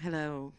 Hello.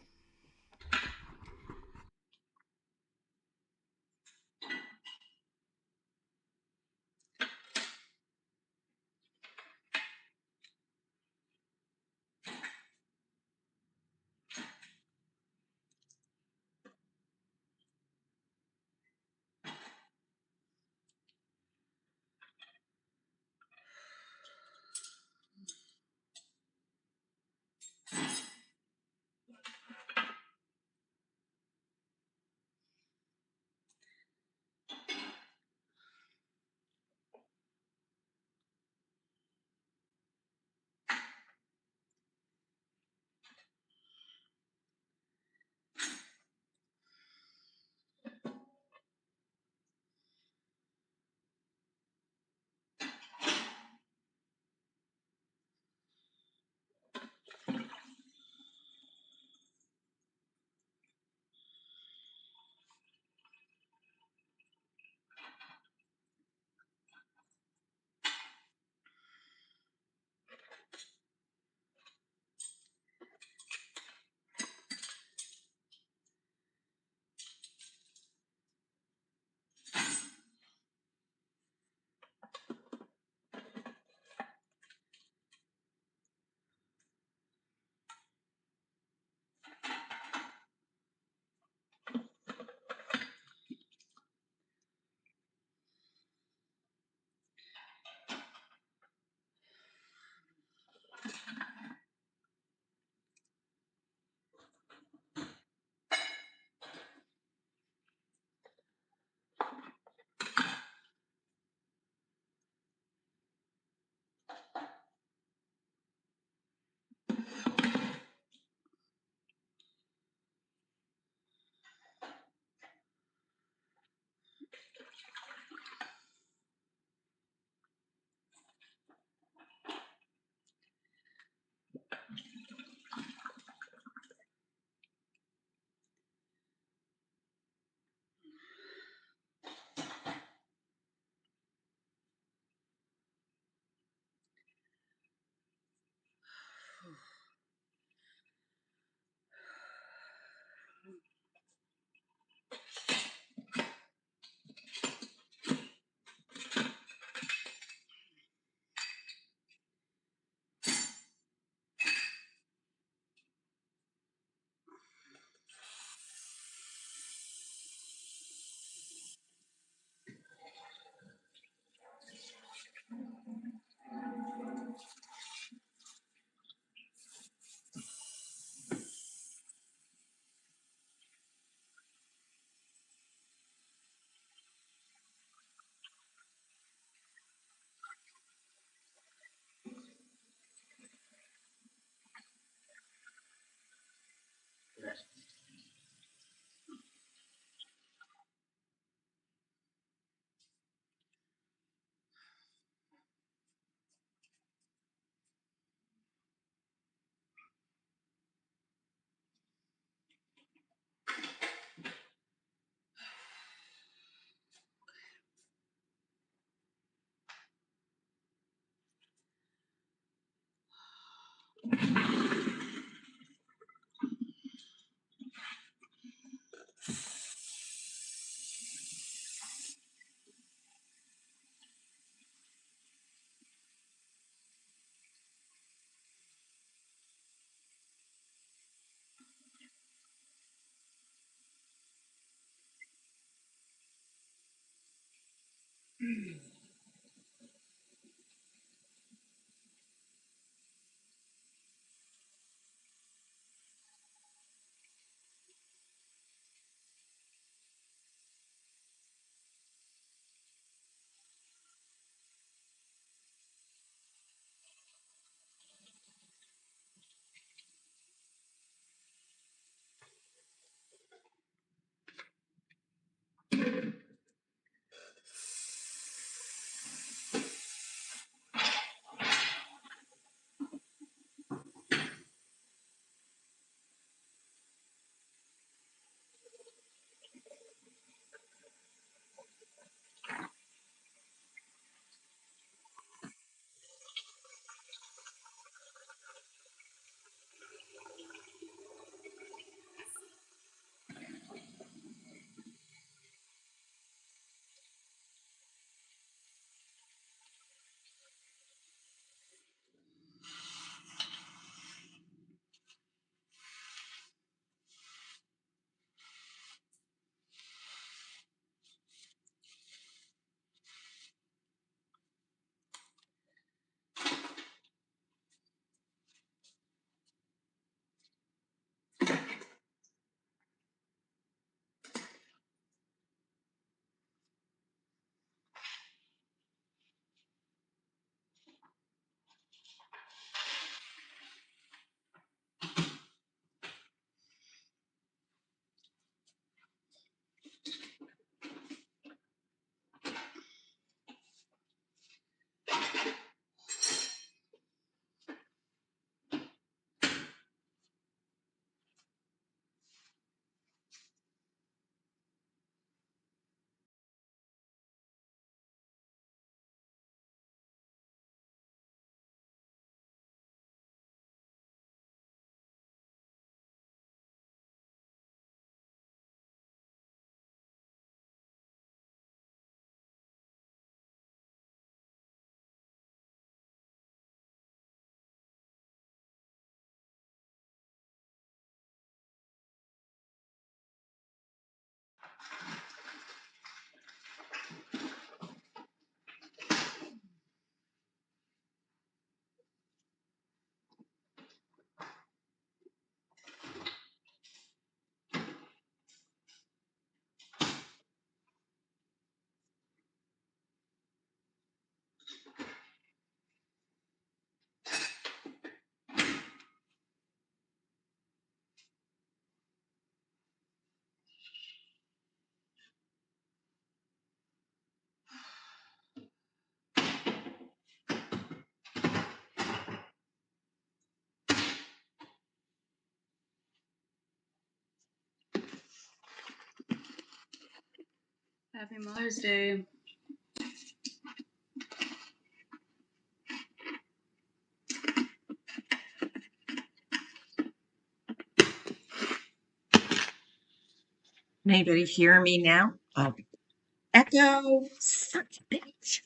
Happy Mother's Day. Anybody hear me now? Oh, echo, such a bitch.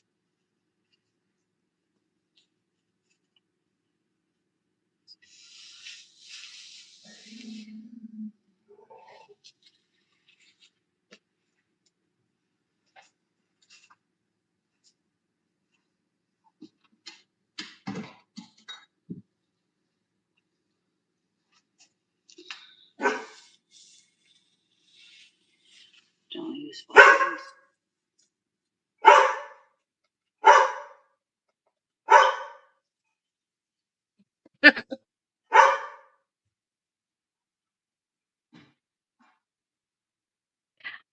Don't use phones.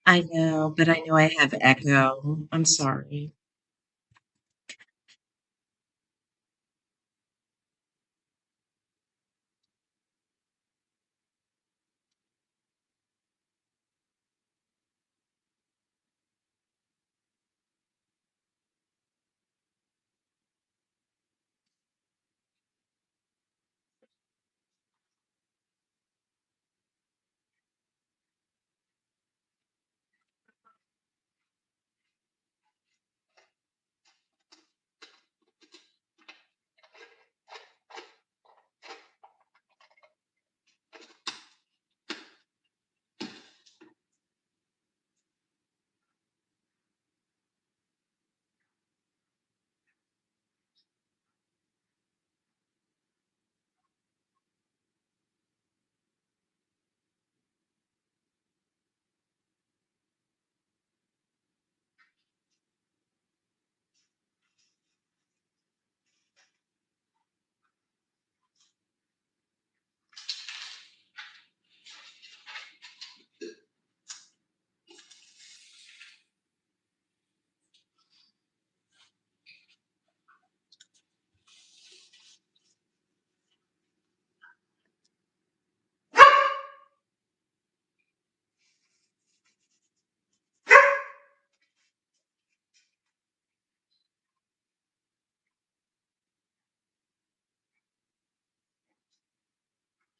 I know, but I know I have echo. I'm sorry.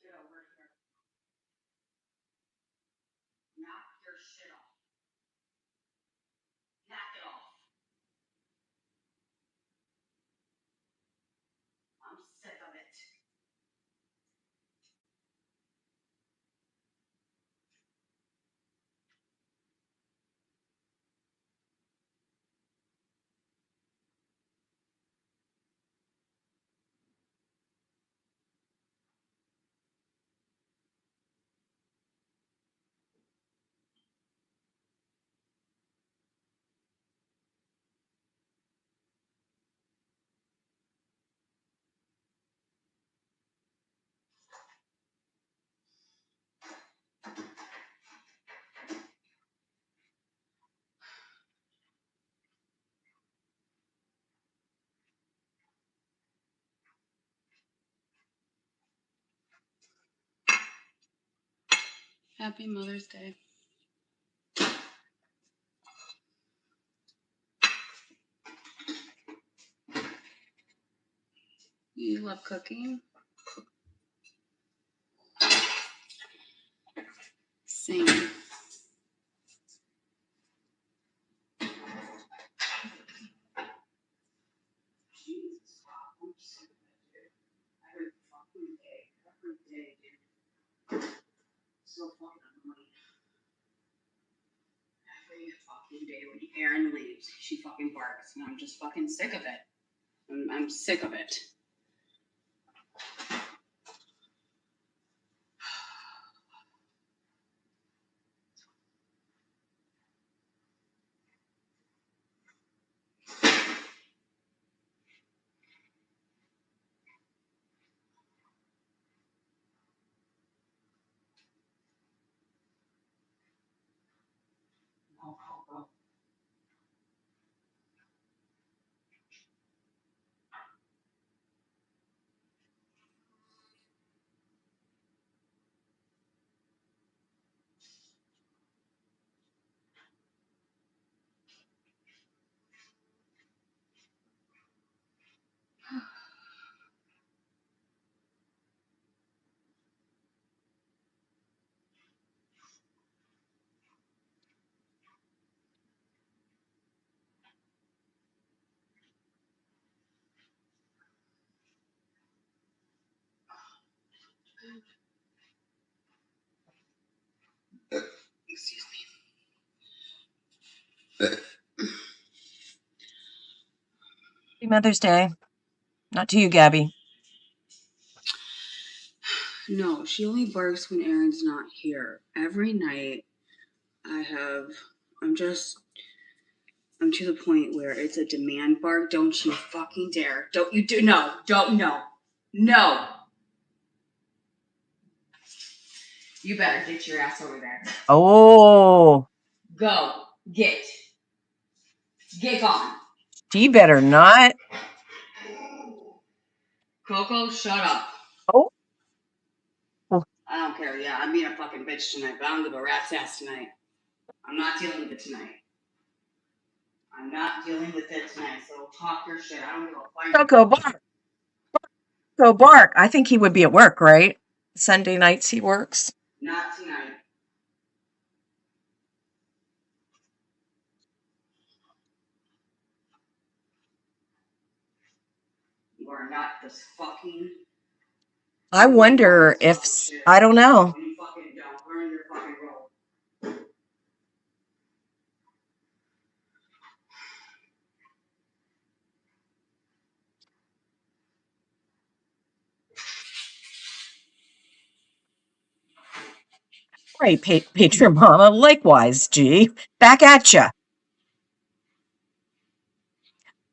Get over here. Knock your shit off. Knock it off. I'm sick of it. Happy Mother's Day. You love cooking? Same. Jesus, I'm sick of it, dude. Every fucking day, dude. So fucking annoying. Every fucking day when Erin leaves, she fucking barks, and I'm just fucking sick of it. I'm sick of it. No. Mother's Day. Not to you, Gabi. No, she only barks when Aaron's not here. Every night I'm to the point where it's a demand bark. Don't you fucking dare. Don't you do, no, don't, no. No. You better get your ass over there. Oh. Go. Get. Get gone. She better not. Coco, shut up. Oh. I don't care. Yeah, I'm being a fucking bitch tonight, but I don't give a rat's ass tonight. I'm not dealing with it tonight. I'm not dealing with it tonight, so talk your shit. I don't give a fuck. Coco, bark. Coco, bark. I think he would be at work, right? Sunday nights he works. Not tonight. You are not this fucking. I wonder if, I don't know. You fucking don't. Learn your fucking role. Right, Patron Mama. Likewise, G. Back at ya.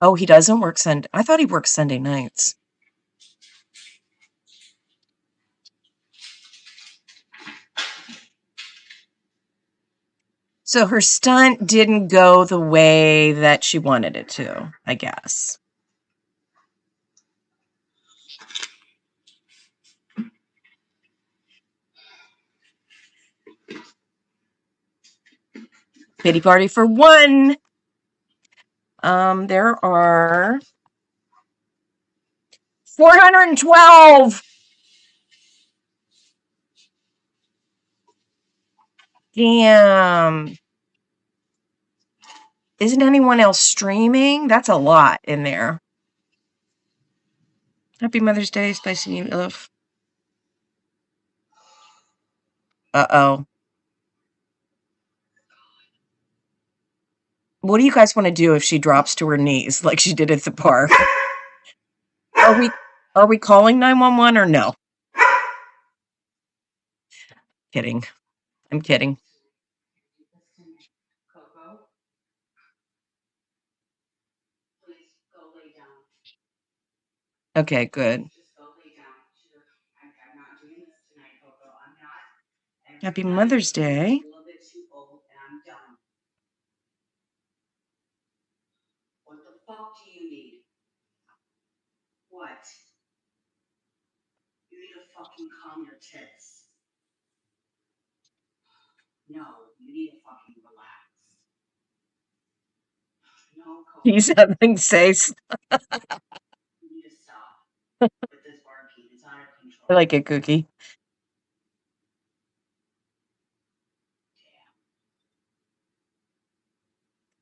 Oh, he doesn't work Sunday. I thought he worked Sunday nights. So her stunt didn't go the way that she wanted it to, I guess. Pity party for one. There are 412. Damn. Isn't anyone else streaming? That's a lot in there. Happy Mother's Day, Spicy Love. Uh-oh. What do you guys want to do if she drops to her knees like she did at the park? Are we calling 911 or no? Kidding. I'm kidding. Coco, please go lay down. Okay, good. Just go lay down. I'm not doing this tonight, Coco. I'm not. Happy Mother's Day. A little bit too old, and I'm done. What the fuck do you need? What? You need to fucking calm your tits. No, you need to fucking relax. No, Coco. He's having says. You need to stop with this barking. It's out of control. I like it, Cookie.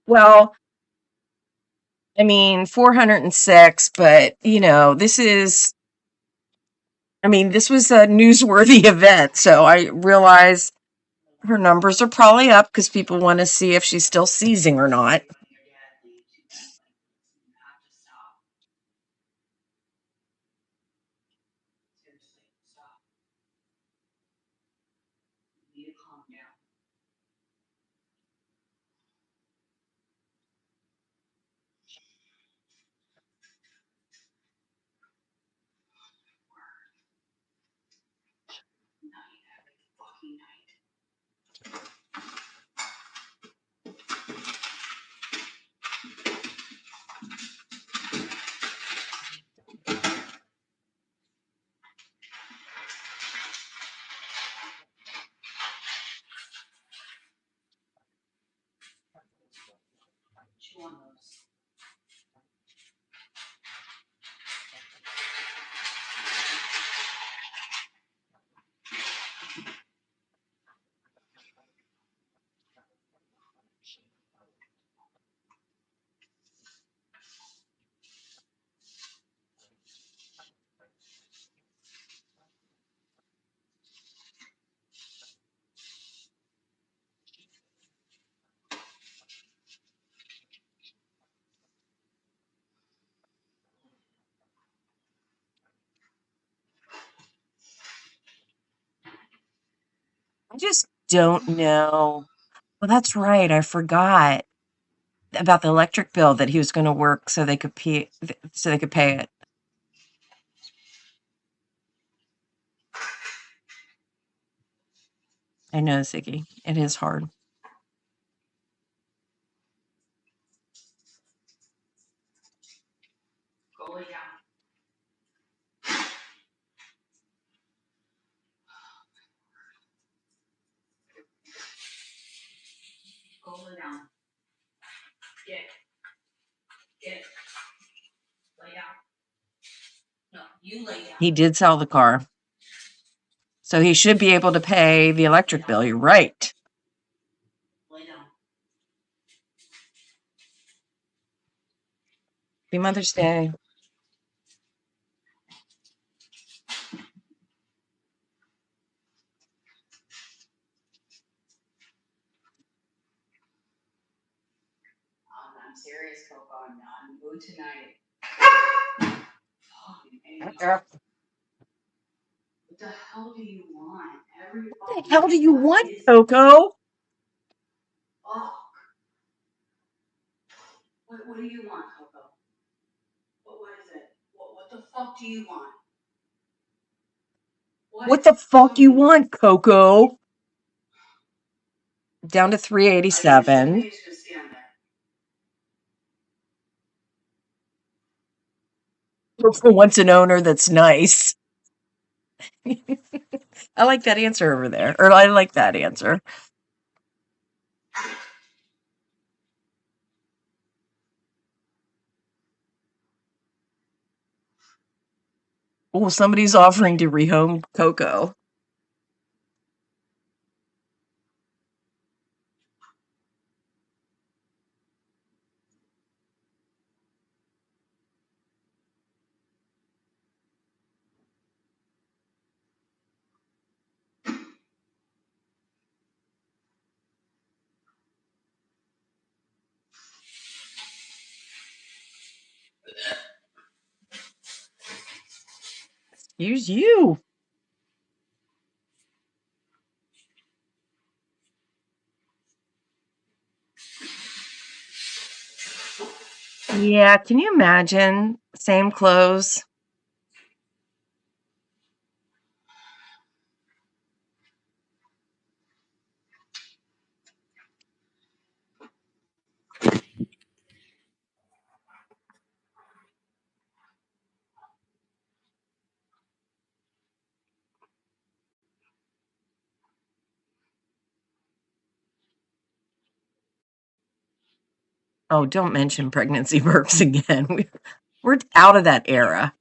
Well, I mean, 406, but, this was a newsworthy event, so I realize her numbers are probably up because people want to see if she's still seizing or not. You need to calm down. Night, every fucking night. I just don't know. Well, that's right. I forgot about the electric bill that he was going to work so they could pay it. I know, Ziggy. It is hard. Go lay down. Go lay down. Get. Lay down. No, you lay down. He did sell the car. So he should be able to pay the electric bill. You're right. Lay down. Happy Mother's Day. I'm serious, Coco. I'm not in the mood tonight. What the hell do you want? What the hell do you want, Coco? Fuck. What do you want, Coco? What is it? What the fuck do you want? What the fuck you want, Coco? Down to 387. For once an owner that's nice. I like that answer over there. Or I like that answer. Oh, somebody's offering to rehome Coco. Excuse you. Yeah, can you imagine? Same clothes. Oh, don't mention pregnancy burps again. We're out of that era.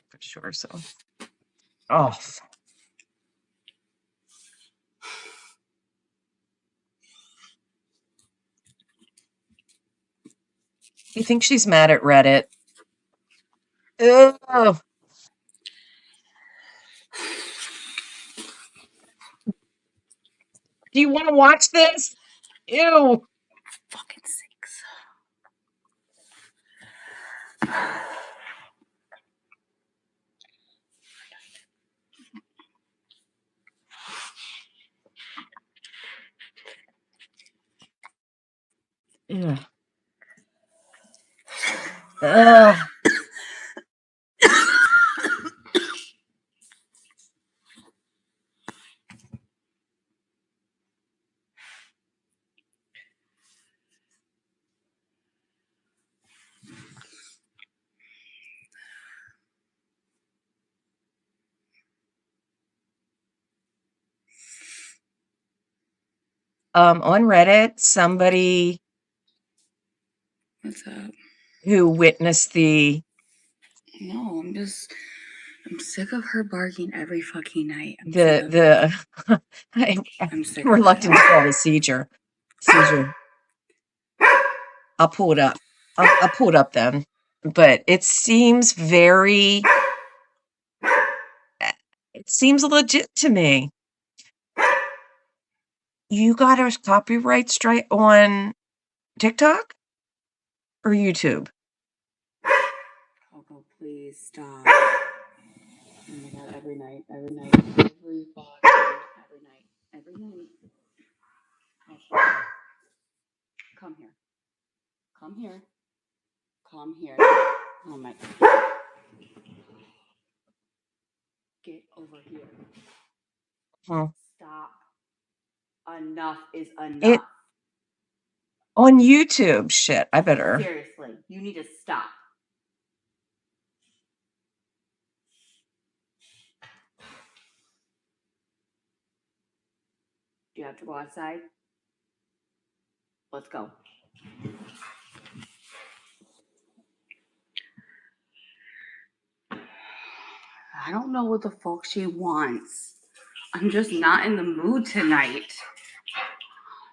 For sure. So, oh, you think she's mad at Reddit? Ugh. Do you want to watch this? Ew. Fucking sakes. Yeah. Ugh. On Reddit, somebody What's up? who witnessed the No, I'm sick of her barking every fucking night. I'm sick of it. I'm sick of reluctant it. to call it a seizure. I'll pull it up. I'll pull it up then. But it seems very It seems legit to me. You got a copyright strike on TikTok or YouTube? Coco, please stop. Oh my god, every night, every night. Come here. Come here. Come here. Oh my god. Get over here. Hmm. Stop. Enough is enough. It on YouTube. Shit, I better. Seriously, you need to stop. Do you have to go outside? Let's go. I don't know what the fuck she wants. I'm just not in the mood tonight.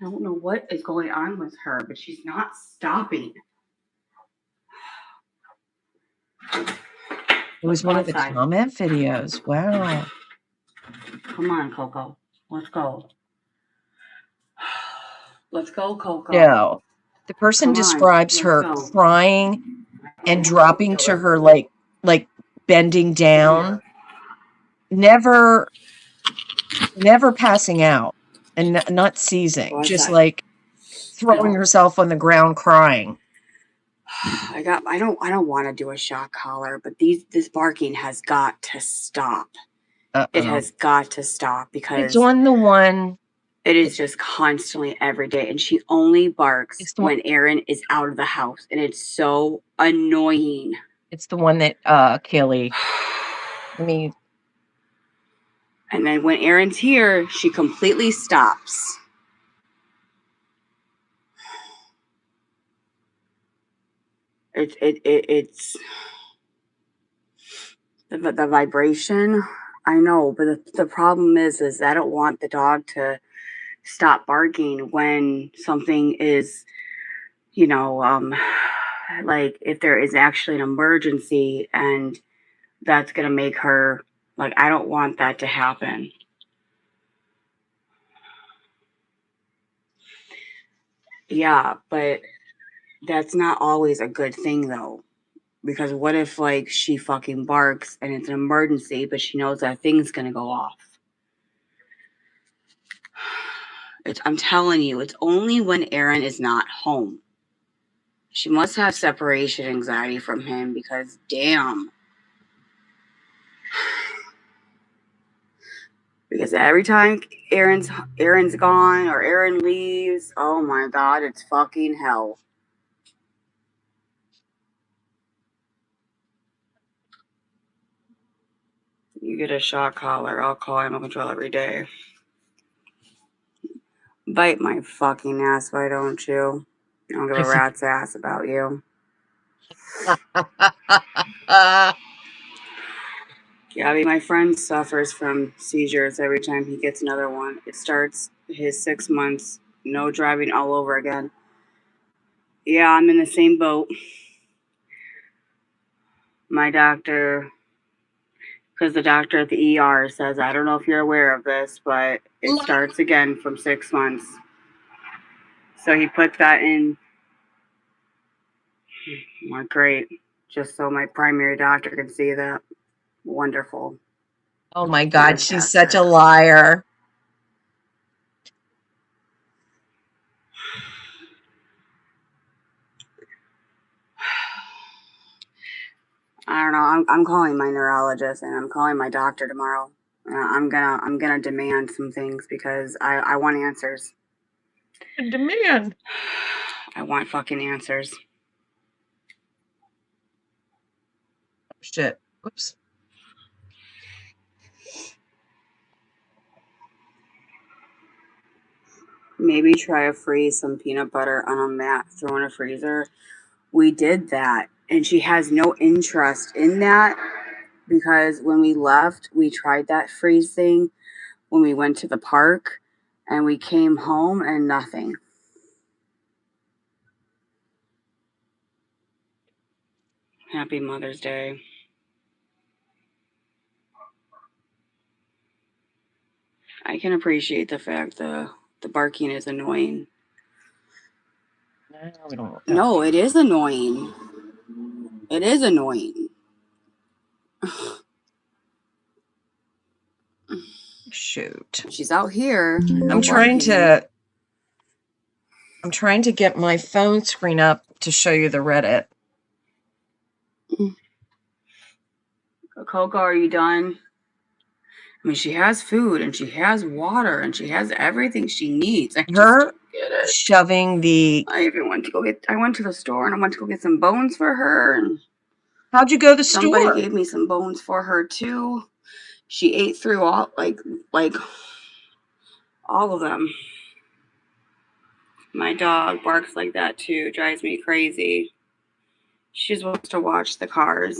I don't know what is going on with her, but she's not stopping. It was one of the comment videos. Wow. Come on, Coco. Let's go. Let's go, Coco. No. The person describes her crying and dropping to her like bending down, never passing out and not seizing, just like throwing herself on the ground crying. I don't want to do a shock collar, but this barking has got to stop. It has got to stop because it's on the one. It is just constantly every day, and she only barks when Aaron is out of the house, and it's so annoying. It's the one that Kaylee. And then when Aaron's here, she completely stops. It's the vibration. I know, but the problem is I don't want the dog to stop barking when something is, like if there is actually an emergency and that's gonna make her, like, I don't want that to happen. Yeah, but that's not always a good thing though. Because what if like she fucking barks and it's an emergency, but she knows that thing's gonna go off? I'm telling you, it's only when Aaron is not home. She must have separation anxiety from him because damn. Because every time Aaron's gone or Aaron leaves, oh my god, it's fucking hell. You get a shock collar, I'll call animal control every day. Bite my fucking ass, why don't you? I don't give a rat's ass about you. Gabi, my friend suffers from seizures every time he gets another one. It starts his 6 months, no driving all over again. Yeah, I'm in the same boat. My doctor, because the doctor at the ER says, I don't know if you're aware of this, but it starts again from 6 months. So he put that in. I'm like, great. Just so my primary doctor can see that. Wonderful. Oh my god, she's such a liar. I don't know. I'm calling my neurologist and I'm calling my doctor tomorrow. I'm gonna demand some things because I want answers. Demand. I want fucking answers. Shit. Whoops. Maybe try to freeze some peanut butter on a mat, throw in a freezer. We did that, and she has no interest in that because when we left, we tried that freeze thing when we went to the park, and we came home and nothing. Happy Mother's Day. I can appreciate the fact the barking is annoying. No, it is annoying. It is annoying. Shoot. She's out here. I'm trying to get my phone screen up to show you the Reddit. Coco, are you done? I mean, she has food and she has water and she has everything she needs. I just don't get it. Shoving the. I even went to go get. I went to the store and I went to go get some bones for her. And how'd you go to the store? Somebody gave me some bones for her too. She ate through all all of them. My dog barks like that too. Drives me crazy. She just wants to watch the cars.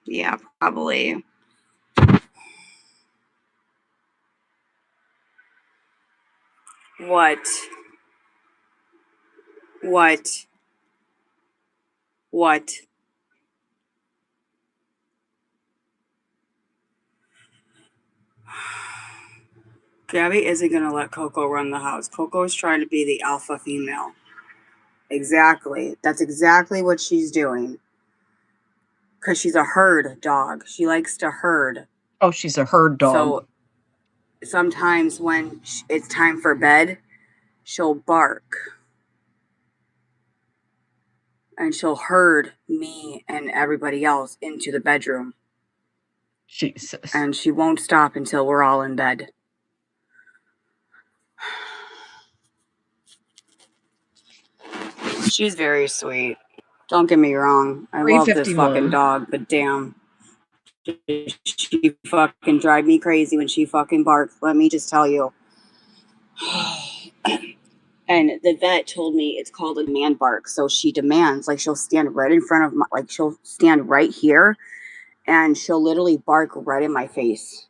Yeah, probably. What? Gabi isn't going to let Coco run the house. Coco is trying to be the alpha female. Exactly. That's exactly what she's doing. Because she's a herd dog. She likes to herd. Oh, she's a herd dog. So sometimes when it's time for bed, she'll bark. And she'll herd me and everybody else into the bedroom. Jesus. And she won't stop until we're all in bed. She's very sweet. Don't get me wrong. I love this fucking dog, but damn. She fucking drive me crazy when she fucking barks. Let me just tell you. And the vet told me it's called a demand bark. So she demands, like she'll stand right in front of my, like she'll stand right here and she'll literally bark right in my face.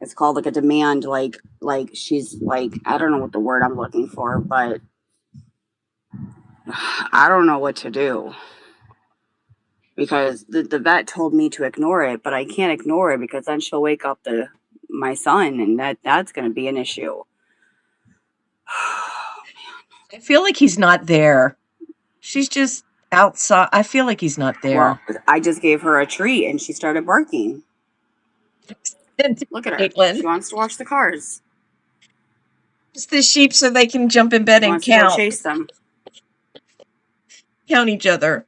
It's called like a demand, like she's like, I don't know what the word I'm looking for, but I don't know what to do. Because the vet told me to ignore it, but I can't ignore it because then she'll wake up my son and that's going to be an issue. I feel like he's not there. She's just outside. I feel like he's not there. Well, I just gave her a treat and she started barking. Look at her. Caitlin. She wants to watch the cars. It's the sheep so they can jump in bed and count. To go chase them. Count each other.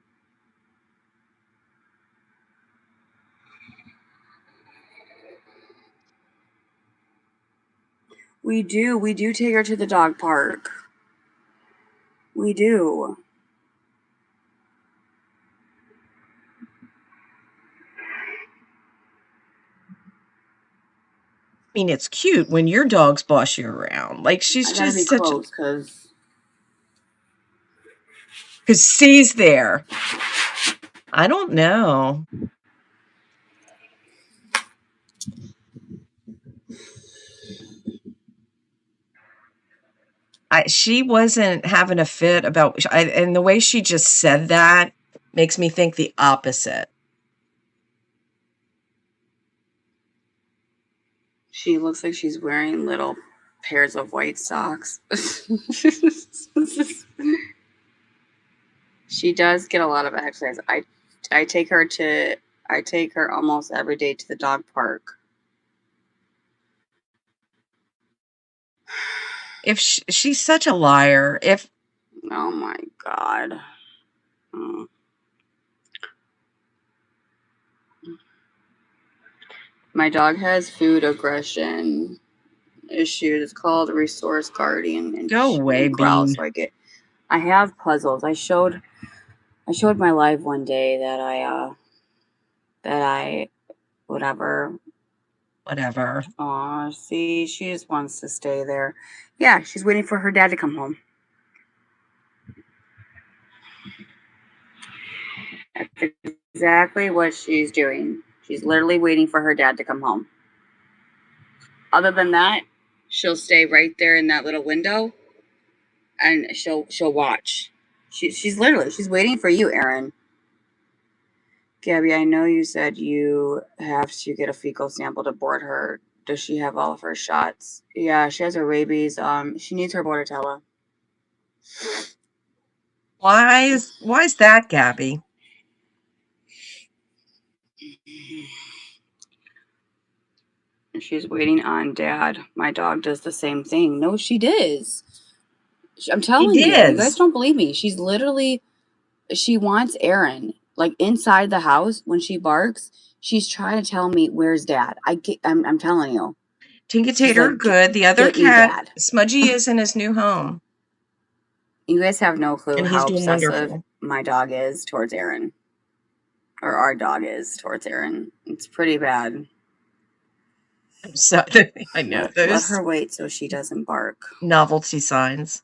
We do take her to the dog park. We do. I mean, it's cute when your dogs boss you around. Like she's just be such close because C's there. I don't know. She wasn't having a fit about, and the way she just said that makes me think the opposite. She looks like she's wearing little pairs of white socks. She does get a lot of exercise. I take her almost every day to the dog park. If she's such a liar. Oh my God. My dog has food aggression issues. It's called resource guardian. And go away, Bean. Bean. So I have puzzles. I showed my live one day that I whatever. Aw, see, she just wants to stay there. Yeah, she's waiting for her dad to come home. That's exactly what she's doing. She's literally waiting for her dad to come home. Other than that, she'll stay right there in that little window and she'll watch. She's waiting for you, Erin. Gabi, I know you said you have to get a fecal sample to board her. Does she have all of her shots? Yeah, she has her rabies. She needs her Bordetella. Why is that, Gabi? She's waiting on Dad. My dog does the same thing. No, she does. I'm He telling you, you guys does. don't believe me. She's literally, she wants Aaron. Like inside the house, when she barks, she's trying to tell me, where's Dad? I'm telling you. Tinka She's Tater, like, good. The other get me cat, Dad. Smudgy, is in his new home. You guys have no clue And he's how doing obsessive wonderful. my dog is towards Aaron. Or our dog is towards Aaron. It's pretty bad. So I know Let those her wait so she doesn't bark. novelty signs.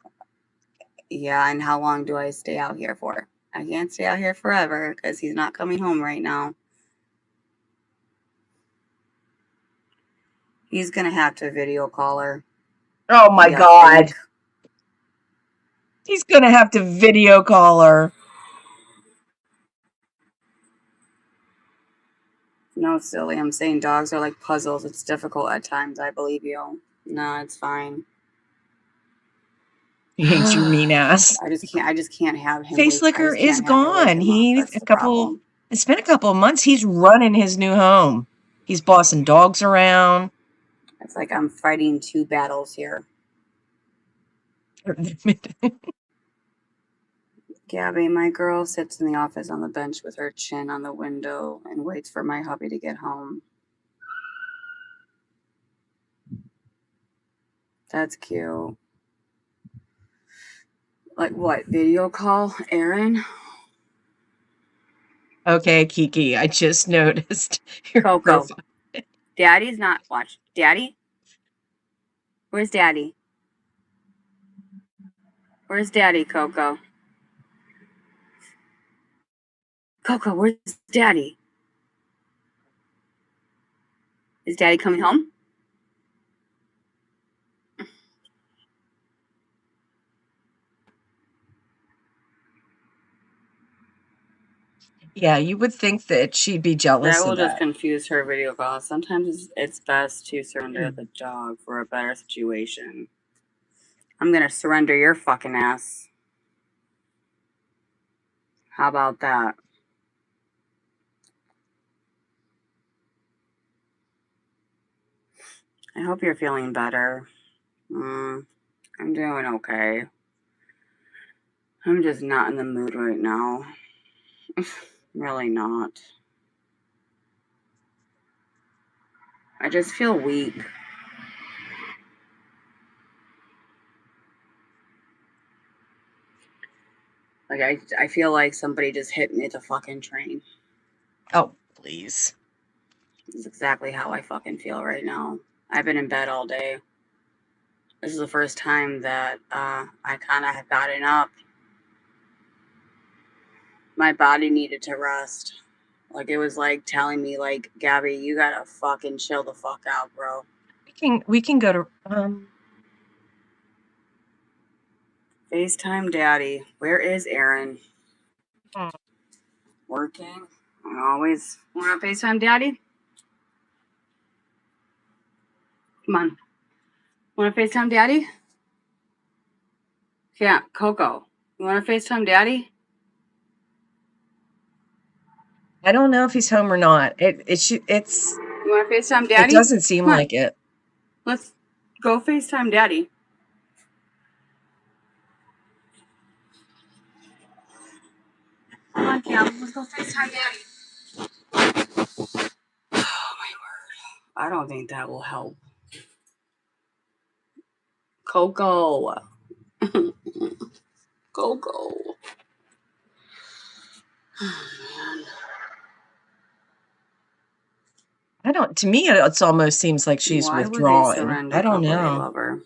Yeah, and how long do I stay out here for? I can't stay out here forever because he's not coming home right now. He's gonna have to video call her. Oh my Yeah, God. think. He's gonna have to video call her. No, silly. I'm saying dogs are like puzzles. It's difficult at times. I believe you. No, it's fine. He hates your mean ass. I just can't have him Face wake. I licker just is can't have her wake gone. him up. He That's the problem. it's been a couple of months. He's running his new home. He's bossing dogs around. It's like I'm fighting two battles here. Gabby, my girl, sits in the office on the bench with her chin on the window and waits for my hubby to get home. That's cute. Like what? Video call Aaron? Okay, Kiki, I just noticed your Coco. profile. Daddy's not watch. Daddy? Where's Daddy? Where's Daddy, Coco? Coco, where's Daddy? Is Daddy coming home? Yeah, you would think that she'd be That jealous will of just that. confuse her video call. Sometimes it's best to surrender the dog for a better situation. I'm gonna surrender your fucking ass. How about that? I hope you're feeling better. I'm doing okay. I'm just not in the mood right now. Really not. I just feel weak. Like I feel like somebody just hit me with a fucking train. Oh, please. It's exactly how I fucking feel right now. I've been in bed all day. This is the first time that I kind of have gotten up. My body needed to rest. Like it was like telling me, like, Gabby, you gotta fucking chill the fuck out, bro. We can go to FaceTime Daddy. Where is Aaron? hmm. Working. I always want to FaceTime Daddy. Come on. Want to FaceTime Daddy? Yeah, Coco. You want to FaceTime Daddy? I don't know if he's home or not. It's You want to FaceTime it Daddy? doesn't seem Come on. like it. Let's go FaceTime Daddy. Come on, Cam. Let's go FaceTime Daddy. Oh, my word. I don't think that will help. Coco. Coco. Oh, man. I don't. To me, it's almost seems like she's Why would they withdrawing. surrender I don't Coco? They know. love her.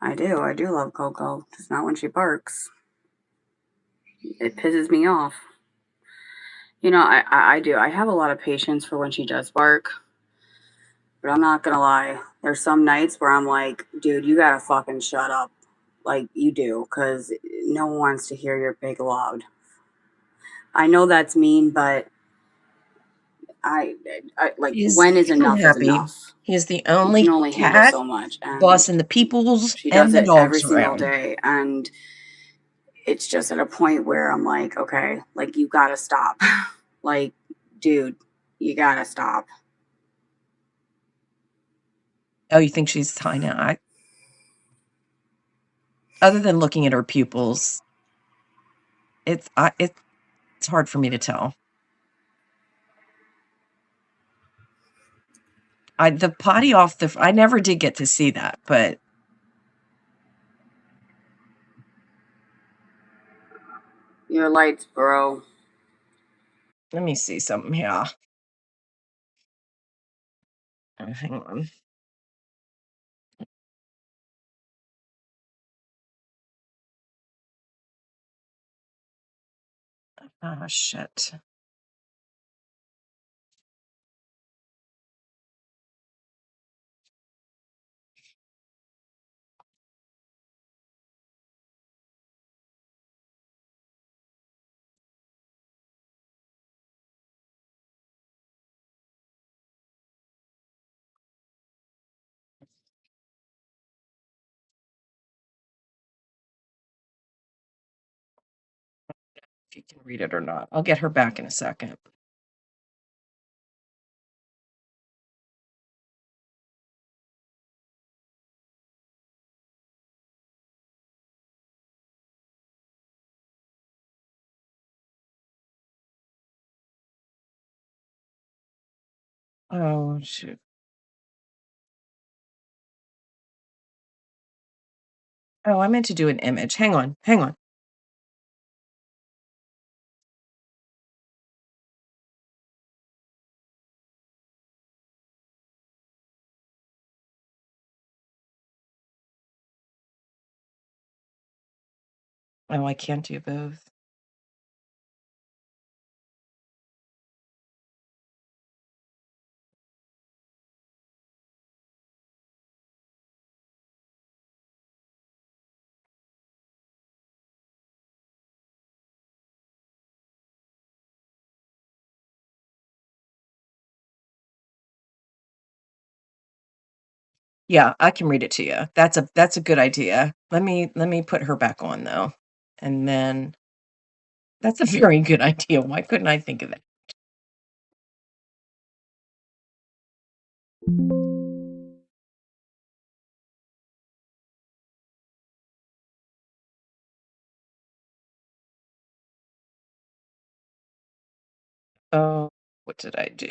I do. I do love Coco. Just not when she barks. It pisses me off. You know, I do. I have a lot of patience for when she does bark. But I'm not gonna lie. There's some nights where I'm like, dude, you gotta fucking shut up. Like you do, because no one wants to hear your big loud. I know that's mean, but like, He's when is so enough is happy. enough. He is the You only can only handle cat so much, and bossing the peoples she and does the it every dogs single around. day. And it's just at a point where I'm like, okay, like, you gotta stop. Like, dude, you gotta stop. Oh, you think she's high now? Other than looking at her pupils, it's hard for me to tell. The potty off I never did get to see that, but Your lights, bro. let me see something here. Hang on. Oh, shit. If you can read it or not. I'll get her back in a second. Oh, shoot. Oh, I meant to do an image. Hang on. Hang on. Oh, I can't do both. Yeah, I can read it to you. That's a good idea. Let me put her back on though. And then that's a very good idea. Why couldn't I think of that? Oh, what did I do?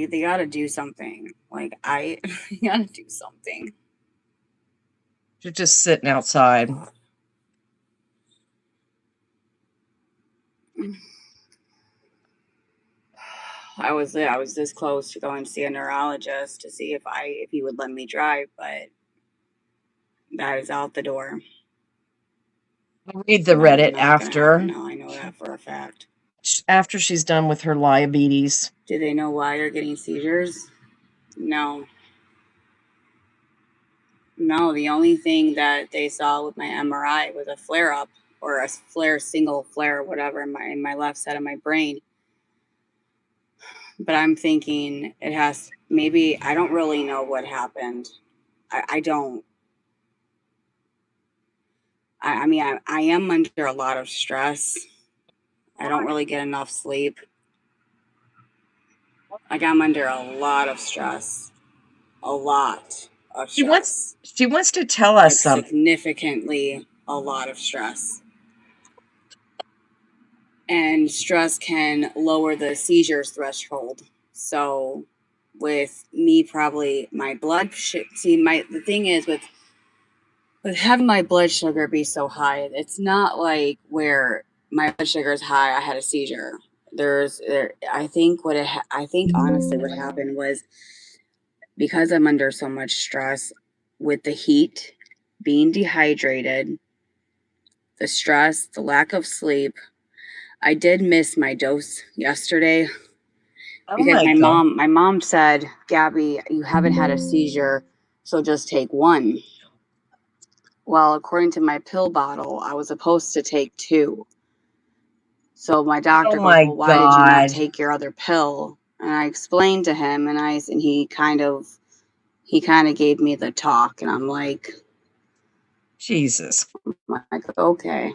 They gotta do something. Like, they gotta do something. You're just sitting outside. I was this close to going to see a neurologist to see if he would let me drive, but that is out the door. I'll read the That is Reddit not gonna happen after now. I know that for a fact. she's done with her diabetes. Do they know why you're getting seizures? No. No, the only thing that they saw with my MRI was a flare up, or a single flare, whatever, in my left side of my brain. But I'm thinking it has, maybe, I don't really know what happened. I don't. I mean, I am under a lot of stress. I don't really get enough sleep. Like, I'm under a lot of stress. A lot of She wants stress. she wants to tell us Like, something. significantly a lot of stress. And stress can lower the seizures threshold. So, with me, probably my blood see, the thing is with having my blood sugar be so high, it's not like where my blood sugar is high, I had a seizure. I think I think honestly what happened was because I'm under so much stress with the heat, being dehydrated, the stress, the lack of sleep. I did miss my dose yesterday Oh because my God. my mom said, "Gabby, you haven't had a seizure, so just take one." Well, according to my pill bottle, I was supposed to take two. So my Oh doctor goes, my "Well, why did you not God. take your other pill?" And I explained to him, and he kind of gave me the talk, and Jesus. okay.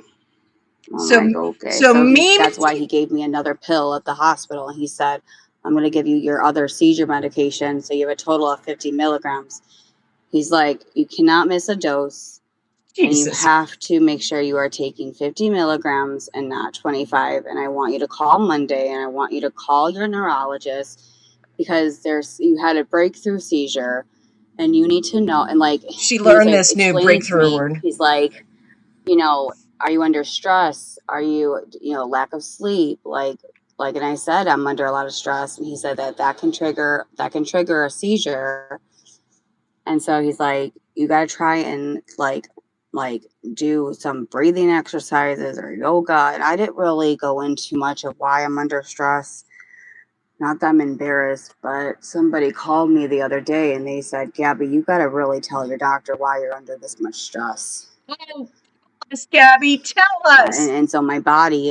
I'm So, like, okay. so So me, that's why he gave me another pill at the hospital. And he said, "I'm going to give you your other seizure medication. So you have a total of 50 milligrams." He's like, "You cannot miss a dose, and you Jesus. have to make sure you are taking 50 milligrams and not 25. And I want you to call Monday, and I want you to call your neurologist because you had a breakthrough seizure, and you need to know." And like, She he was learned like this new explaining to breakthrough me, word. he's like, you know, "Are you under stress? Are you, lack of sleep?" And I said, "I'm under a lot of stress." And he said that can trigger a seizure. And so he's like, "You got to try and like do some breathing exercises or yoga." And I didn't really go into much of why I'm under stress. Not that I'm embarrassed, but somebody called me the other day and they said, "Gabby, you got to really tell your doctor why you're under this much stress." Oh, Miss Gabby, tell us. And so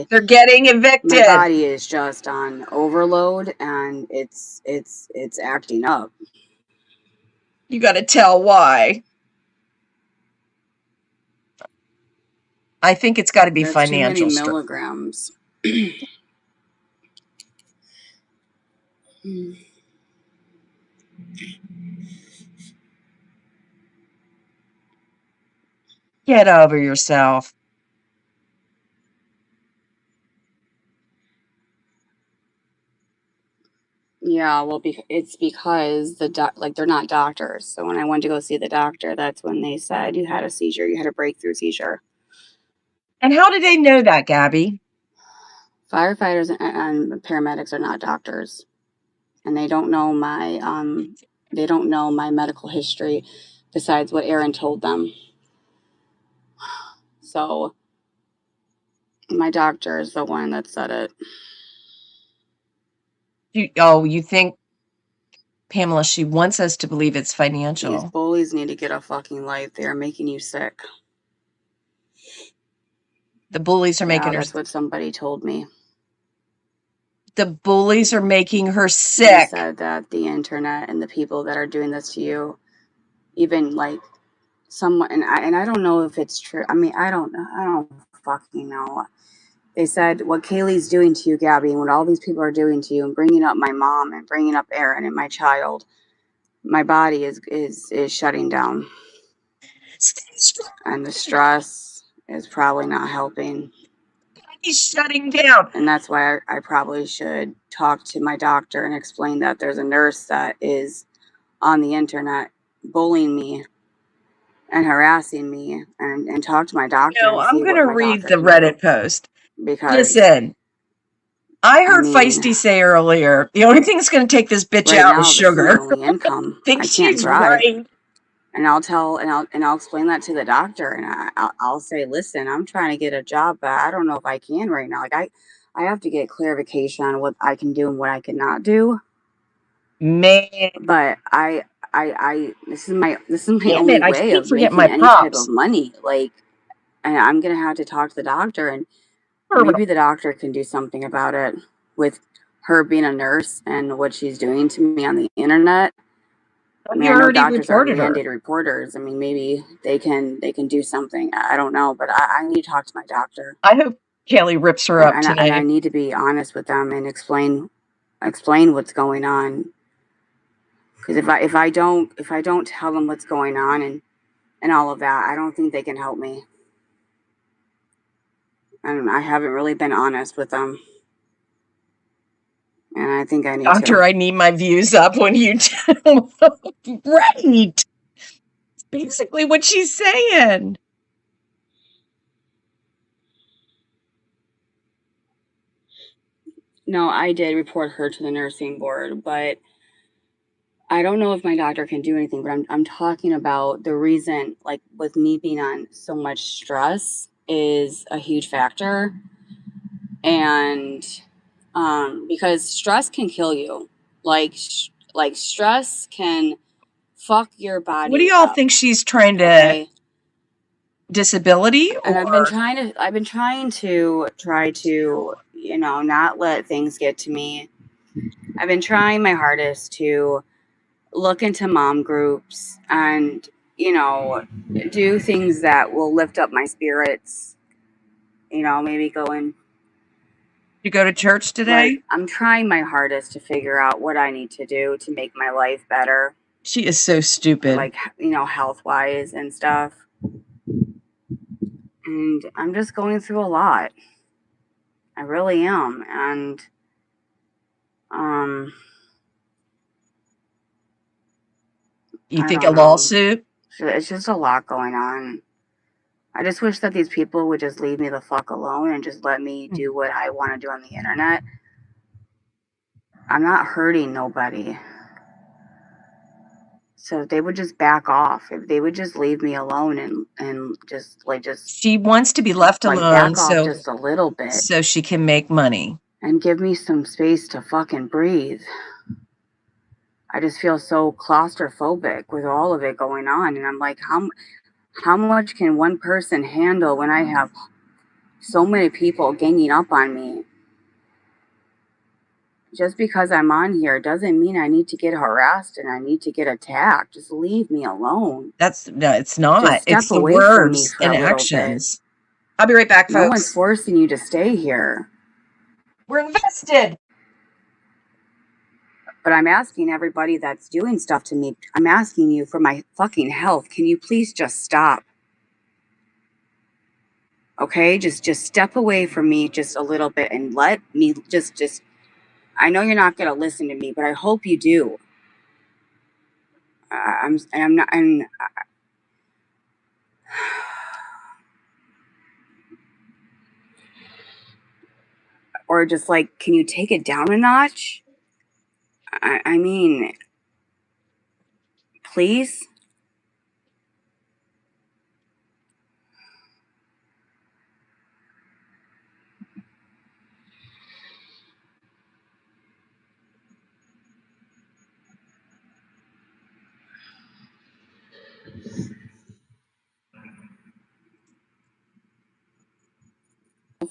They're getting my evicted. body is just on overload, and it's acting up. You got to tell why. I think it's got to be That's too many financial stress. milligrams. Get over yourself. Yeah, well, it's because they're not doctors. So when I went to go see the doctor, that's when they said you had a seizure, you had a breakthrough seizure. And how did they know that, Gabby? Firefighters and paramedics are not doctors, and they don't know my medical history besides what Aaron told them. So my doctor is the one that said it. You think, Pamela, she wants us to believe it's These financial. bullies need to get a fucking life. They are making you sick. The bullies are Yeah, making her that's what somebody told me. the bullies are making her They sick. said that the internet and the people that are doing this to you, even like someone, and I don't know if it's true. I mean, I don't fucking know. They said what Kaylee's doing to you, Gabby, and what all these people are doing to you, and bringing up my mom and bringing up Aaron and my child. My body is shutting down, and the stress is probably not helping. He's shutting down. And that's why I probably should talk to my doctor and explain that there's a nurse that is on the internet bullying me and harassing me, and talk to my doctor and I'm see going what to my read doctor the can do. Reddit post. Because, Listen, I I heard mean, Feisty say earlier, the only thing that's going to take this bitch right out is now, this is my sugar. only income. I think I can't she's drive. right. And I'll explain that to the doctor, and I'll say, "Listen, I'm trying to get a job, but I don't know if I can right now. Like I have to get clarification on what I can do and what I cannot do." Man, But this is my damn only it. I way keep of forgetting making my any type of props. money. Like, and I'm gonna have to talk to the doctor, and maybe the doctor can do something about it with her being a nurse and what she's doing to me on the internet. I mean, You I know already doctors aren't reported her. mandated reporters. I mean, maybe they can do something. I don't know, but I need to talk to my doctor, I hope Kelly rips her up and I today. need to be honest with them and explain what's going on. Because if I don't tell them what's going on and all of that, I don't think they can help me. And I haven't really been honest with them, and I think I need Doctor, to. I need my views up when you do. Right. Basically what she's saying. No, I did report her to the nursing board, but I don't know if my doctor can do anything, but I'm talking about the reason, like with me being on so much stress is a huge factor. And because stress can kill you. Like stress can fuck your What do body y'all up. think she's trying to Okay. disability And or I've been trying to, you know, not let things get to me. I've been trying my hardest to look into mom groups and, you know, do things that will lift up my spirits. You know, maybe go in. you go to church Like, today? I'm trying my hardest to figure out what I need to do to make my life better, She is so stupid. like, you know, health wise and stuff. And I'm just going through a lot. I really am. And, um, You I think a don't know. lawsuit? It's just a lot going on. I just wish that these people would just leave me the fuck alone and just let me do what I want to do on the internet. I'm not hurting nobody. So if they would just back off. If they would just leave me alone and just She wants to be left like alone back off just a little bit so she can make money. and give me some space to fucking breathe. I just feel so claustrophobic with all of it going on, and I'm like, how much can one person handle when I have so many people ganging up on me? Just because I'm on here doesn't mean I need to get harassed and I need to get attacked. Just leave me alone. No, it's not. Just step It's the away from me words for and a little bit. actions. I'll be right back, No one's folks. forcing you to stay here. We're invested. But I'm asking everybody that's doing stuff to me, I'm asking you for my fucking health. Can you please just stop? Okay? Just step away from me just a little bit and let me just I know you're not going to listen to me, but I hope you do. I'm not and or just like, can you take it down a notch? I mean, please.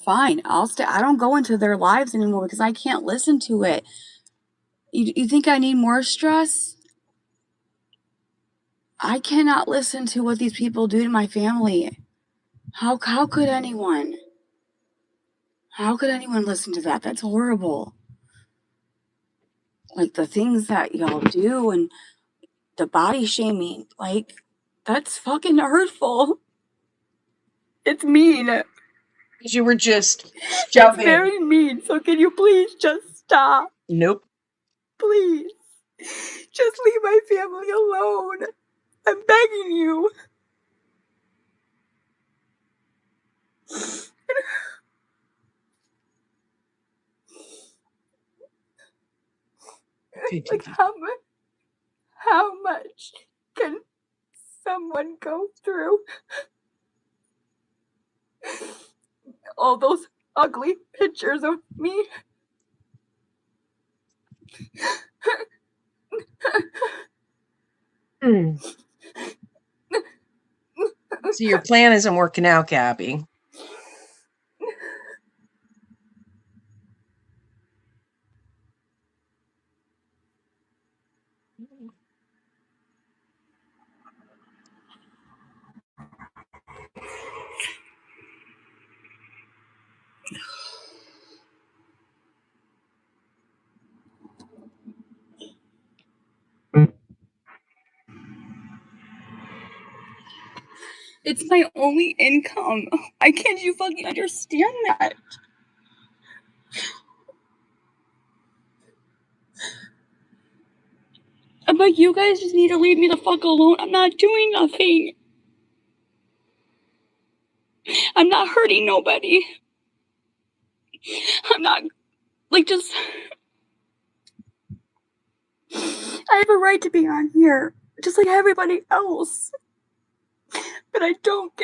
Fine, I'll stay. I don't go into their lives anymore because I can't listen to it. You think I need more stress? I cannot listen to what these people do to my family. How could anyone? How could anyone listen to that? That's horrible. Like the things that y'all do and the body shaming, like that's fucking hurtful. It's mean. Because you were just It's shoving. very mean. So can you please just stop? Nope. Please. Just leave my family alone. I'm begging you. Like how much can someone go through? All those ugly pictures of me. So your plan isn't working out, Gabi. It's my only income. I can't you fucking understand that? I'm like, you guys just need to leave me the fuck alone. I'm not doing nothing. I'm not hurting nobody. I'm not Like, just, I have a right to be on here, just like everybody else. But I don't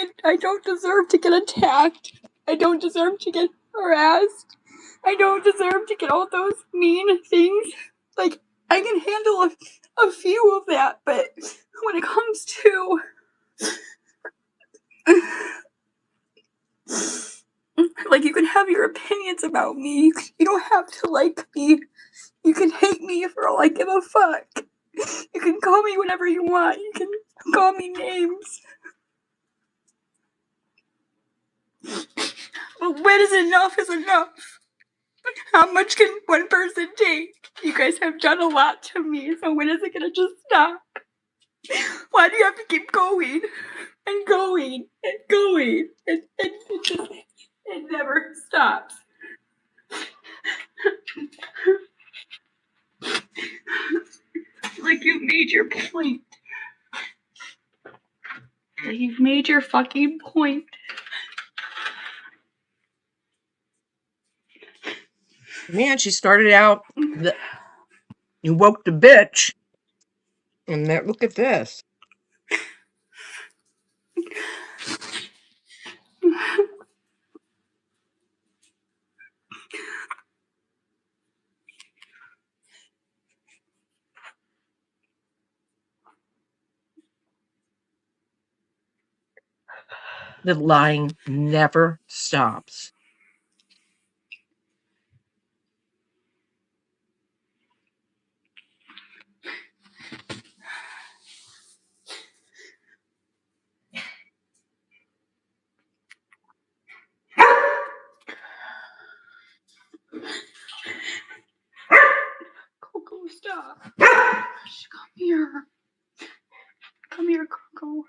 deserve to get attacked. I don't deserve to get harassed. I don't deserve to get all those mean things. Like, I can handle a few of that, but when it comes to like, you can have your opinions about me. You don't have to like me. You can hate me for all I give a fuck. You can call me whatever you want. You can call me names. But when is enough is enough? How much can one person take? You guys have done a lot to me, so when is it gonna just stop? Why do you have to keep going and going and going? And it never stops. Like, you've made your point. Like, you've made your fucking point. Man, she started out you woke the bitch. And then, look at this. The lying never stops. Coco, stop. Come here. Come here, Coco.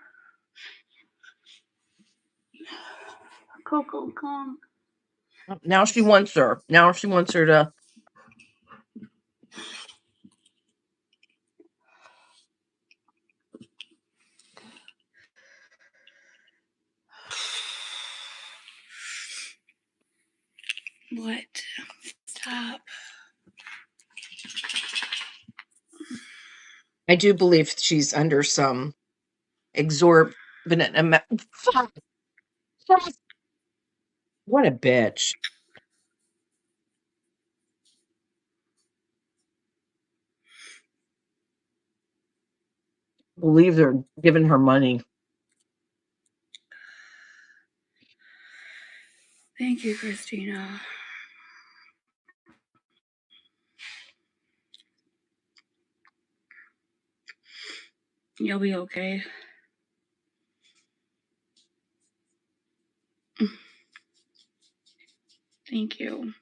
Coco, come. Now she wants her. Now she wants her to. What? Stop. I do believe she's under some exorbitant amount. Fuck. What a bitch. Believe they're giving her money. Thank you, Christina. You'll be okay. Thank you.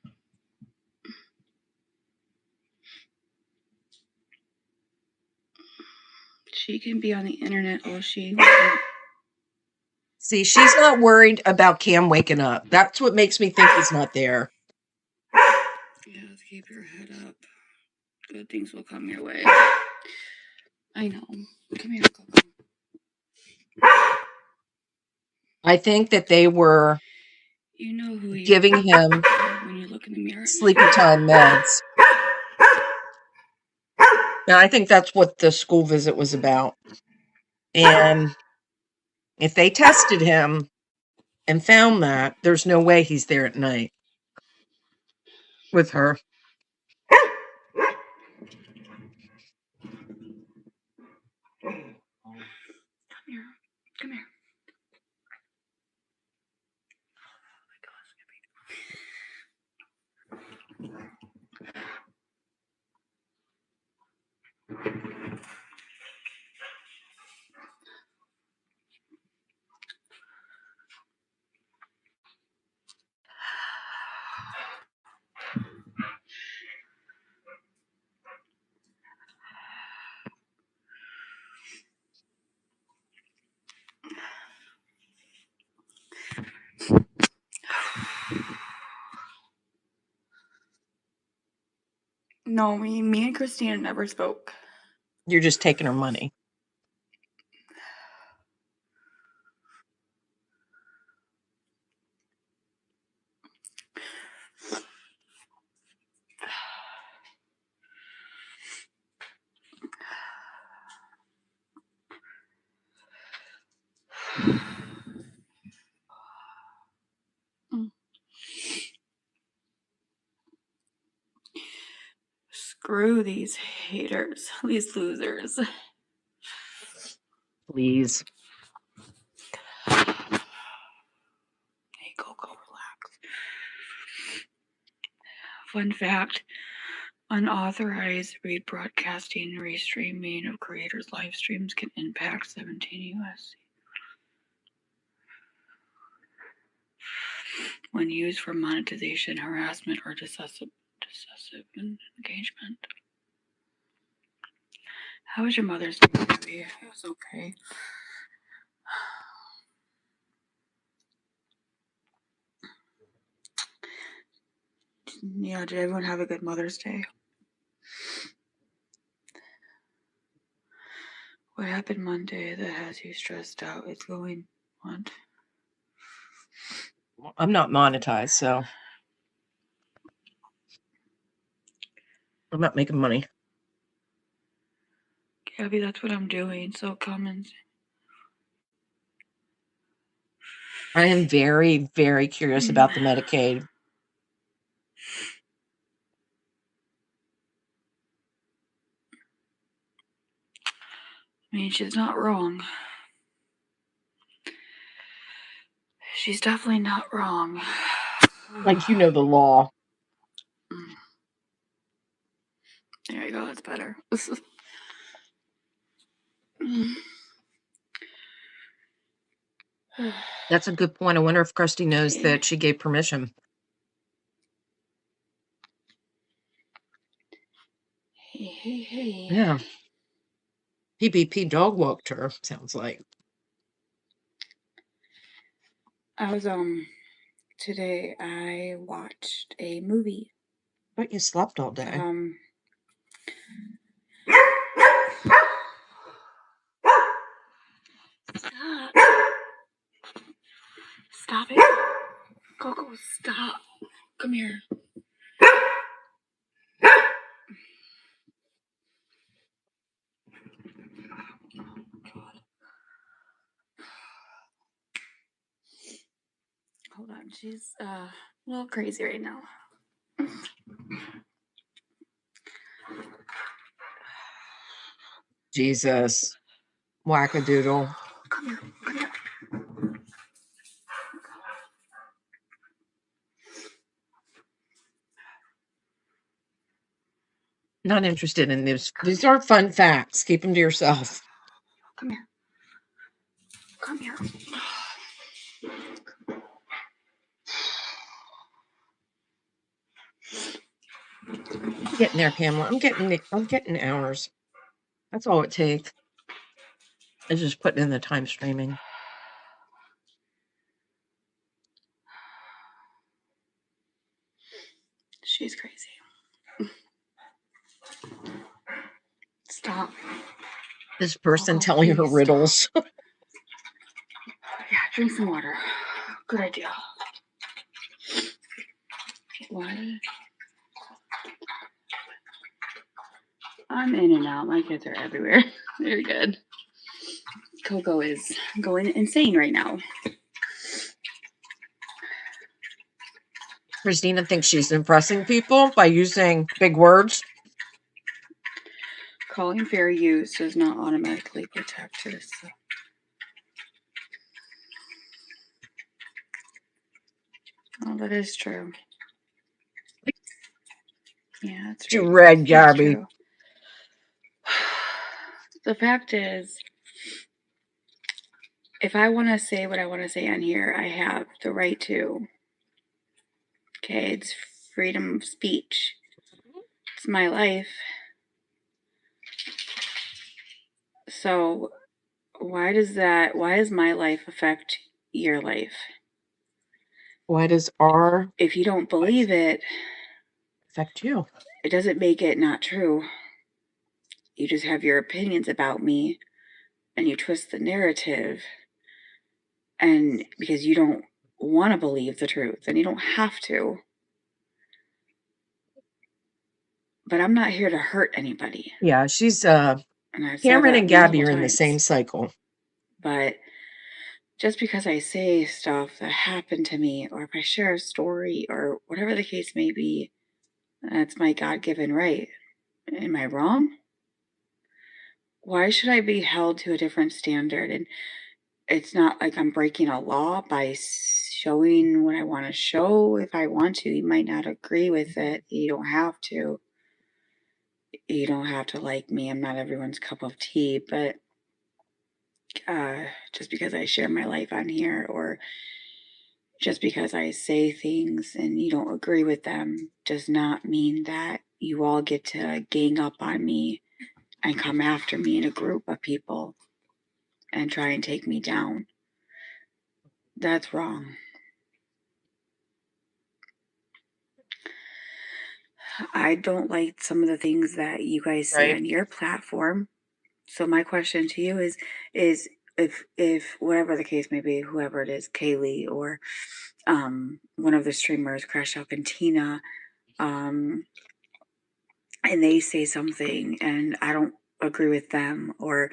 She can be on the internet all she wants. See, she's not worried about Cam waking up. That's what makes me think he's not there. You have to keep your head up. Good things will come your way. I know. Come here, Coco. I think that they were You know who you giving him are when you look in the mirror. sleepy time meds. And I think that's what the school visit was about. And if they tested him and found that, there's no way he's there at night with her. Come here. Come here. No, me and Christina never spoke. You're just taking her money. Screw these haters, these losers. Please. Hey, Coco, relax. Fun fact: unauthorized rebroadcasting, restreaming of creators' live streams can impact 17 U.S. when used for monetization, harassment, or excessive engagement. How was your Mother's Day, Gabi? It was okay. Yeah, did everyone have a good Mother's Day? What happened Monday that has you stressed out? It's going on. I'm not monetized, so I'm not making money. Gabi, that's what I'm doing. So come and. I am very, very curious about the Medicaid. I mean, she's not wrong. She's definitely not wrong. Like, you know the law. There you go, that's better. That's a good point. I wonder if Krusty knows that she gave permission. Hey. Yeah. PBP dog walked her, sounds like. I was, today I watched a movie. But you slept all day. Stop it. Coco, stop. Come here. Hold on, she's a little crazy right now. Jesus. Wackadoodle. Come here. Not interested in this. These are fun facts. Keep them to yourself. Come here. I'm getting there, Pamela. I'm getting hours. That's all it takes. I just put in the time streaming. She's crazy. Stop. This person telling her riddles. Yeah, drink some water. Good idea. What? I'm in and out. My kids are everywhere. Very good. Coco is going insane right now. Christina thinks she's impressing people by using big words. Calling fair use does not automatically protect her. So. Oh, that is true. Yeah, that's You read, Gabi. The fact is, if I want to say what I want to say on here, I have the right to. Okay, it's freedom of speech. It's my life. So why does my life affect your life? Why does our if you don't believe it affect you? It doesn't make it not true. You just have your opinions about me and you twist the narrative, and because you don't want to believe the truth, and you don't have to. But I'm not here to hurt anybody. Yeah, she's and Cameron and Gabi are in the same cycle. But just because I say stuff that happened to me, or if I share a story, or whatever the case may be, that's my God-given right. Am I wrong? Why should I be held to a different standard? And it's not like I'm breaking a law by showing what I want to show. If I want to, you might not agree with it. You don't have to. You don't have to like me. I'm not everyone's cup of tea, but just because I share my life on here, or just because I say things and you don't agree with them, does not mean that you all get to gang up on me and come after me in a group of people and try and take me down. That's wrong. I don't like some of the things that you guys say Right. on your platform. So my question to you is if whatever the case may be, whoever it is, Kaylee or one of the streamers, Crash Up and Tina, um, and they say something and I don't agree with them, or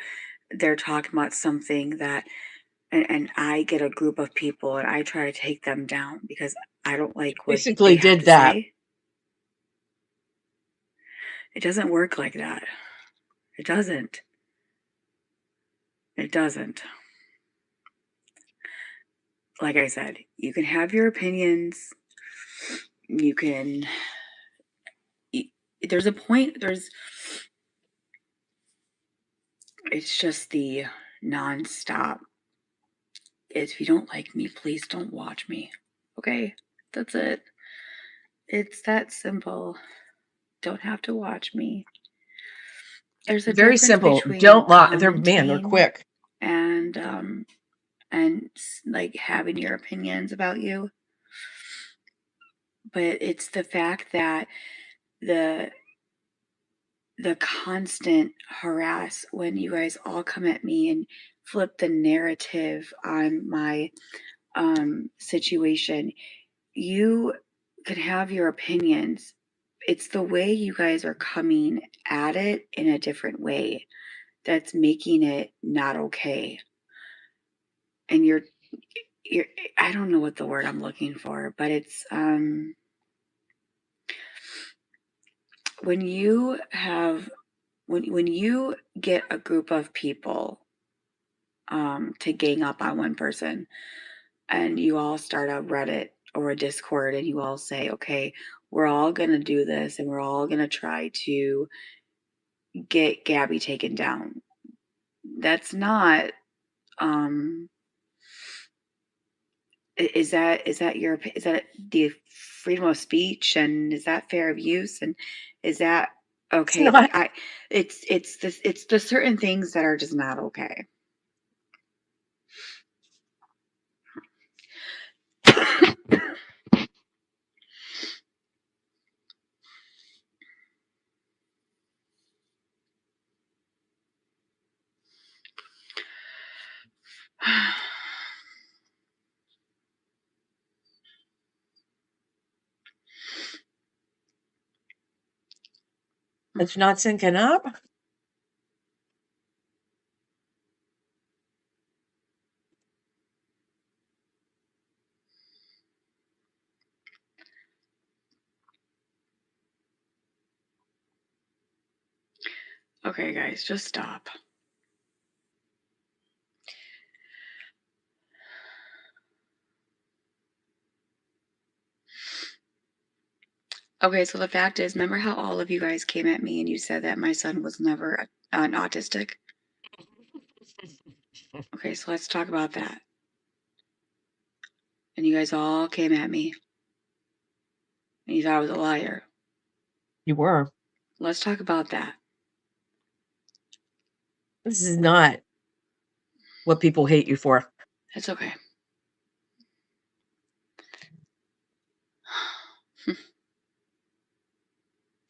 they're talking about something that and I get a group of people and I try to take them down because I don't like what Basically they have did to that. say. It doesn't work like that. It doesn't. It doesn't. Like I said, you can have your opinions. You can. There's a point. It's just the nonstop. If you don't like me, please don't watch me. Okay? That's it. It's that simple. Don't have to watch me. There's a Very difference simple. between Don't lie. They're man, they're commenting quick. and like having your opinions about you, but it's the fact that the the constant harass when you guys all come at me and flip the narrative on my situation. You can have your opinions. It's the way you guys are coming at it in a different way that's making it not okay. And you're I don't know what the word I'm looking for, but it's when you have when you get a group of people to gang up on one person and you all start a Reddit or a Discord and you all say, okay, we're all going to do this and we're all going to try to get Gabi taken down. That's not, um, is that the freedom of speech, and is that fair of use? And is that It's okay? not. It's the certain things that are just not okay. It's not syncing up. Okay, guys, just stop. Okay, so the fact is, remember how all of you guys came at me and you said that my son was never an autistic? Okay, so let's talk about that. And you guys all came at me and you thought I was a liar. You were. Let's talk about that. This is not what people hate you for. It's okay.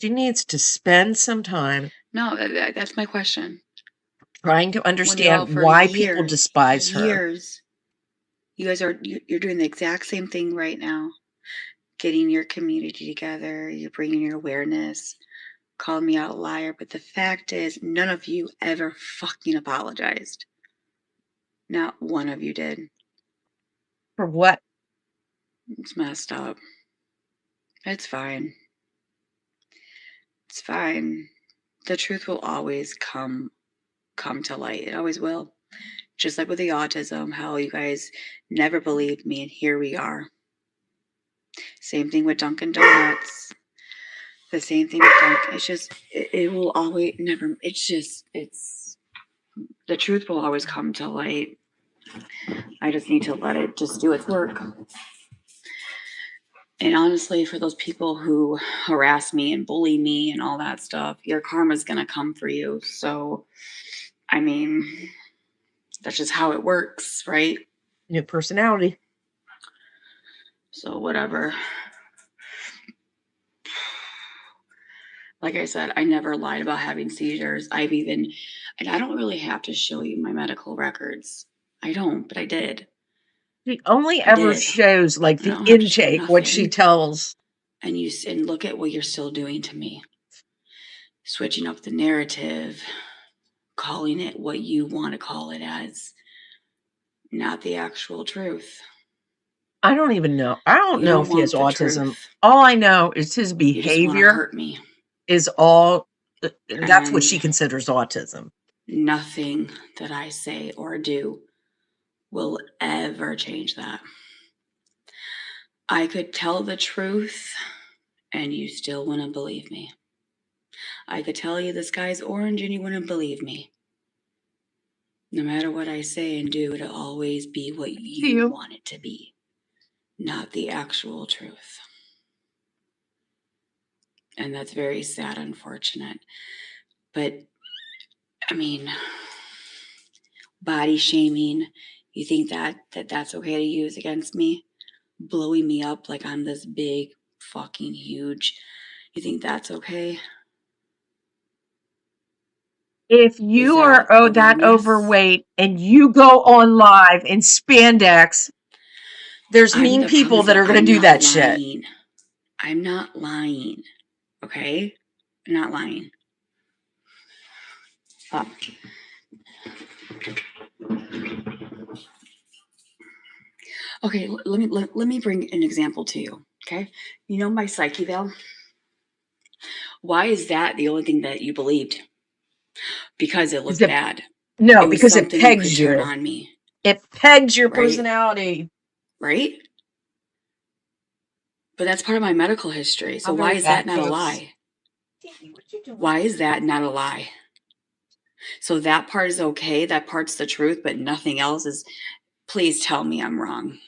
She needs to spend some time No, that's my question. trying to When you all understand for why people years, despise her. years, you guys you're doing the exact same thing right now. Getting your community together, you're bringing your awareness, calling me out a liar. But the fact is, none of you ever fucking apologized. Not one of you did. For what? It's messed up. It's fine. It's fine. The truth will always come to light. It always will. Just like with the autism, how you guys never believed me, and here we are. Same thing with Dunkin' Donuts. The same thing with Dunkin'. It's just, it will always never. It's the truth will always come to light. I just need to let it just do its work. And honestly, for those people who harass me and bully me and all that stuff, your karma's gonna come for you. So, I mean, that's just how it works, right? New personality. So, whatever. Like I said, I never lied about having seizures. And I don't really have to show you my medical records. I don't, but I did. She only I ever did. shows like I the don't have to show intake, what she nothing. tells. And look at what you're still doing to me. Switching up the narrative, calling it what you want to call it as, not the actual truth. I don't even know. I don't You know don't if he has want the autism. truth. All I know is his You just want to behavior hurt me. is all, that's what And she considers autism. nothing that I say or do will ever change that. I could tell the truth and you still wouldn't believe me. I could tell you the sky's orange and you wouldn't believe me. No matter what I say and do, it'll always be what you want it to be, not the actual truth. And that's very sad, unfortunate. But, I mean, body shaming, you think that's okay to use against me? Blowing me up like I'm this big, fucking huge. You think that's okay? If Is you are that that awareness? overweight and you go on live in spandex, there's mean The problem people is that that are going to I'm do not that shit. lying. I'm not lying. Okay? I'm not lying. Okay, let me bring an example to you. Okay? You know my psyche veil? Why is that the only thing that you believed? Because it looked bad. No, It was because it something you could pegs turn you. on me. It pegs your Right? personality. Right? But that's part of my medical history. So I'll be why right is that back, not a folks. lie? Why is that not a lie? So that part is okay. That part's the truth, but nothing else is. Please tell me I'm wrong.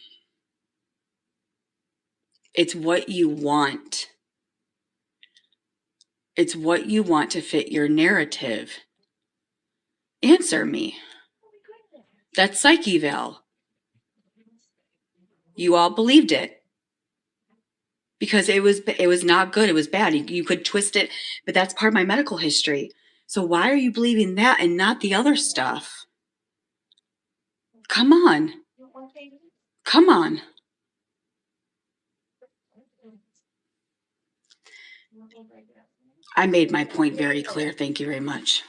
It's what you want. It's what you want to fit your narrative. Answer me. That's psyche veil. You all believed it because it was not good. It was bad. You could twist it, but that's part of my medical history. So why are you believing that and not the other stuff? Come on. Come on. I made my point very clear. Thank you very much.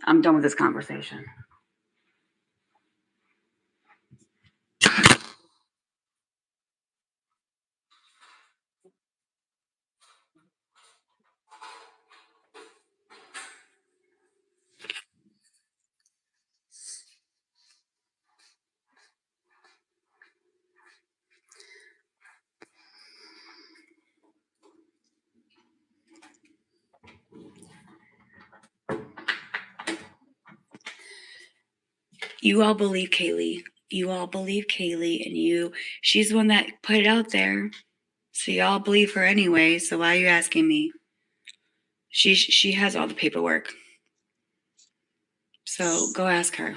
I'm done with this conversation. You all believe Kaylee. You all believe Kaylee, and she's the one that put it out there. So y'all believe her anyway. So why are you asking me? She has all the paperwork. So go ask her.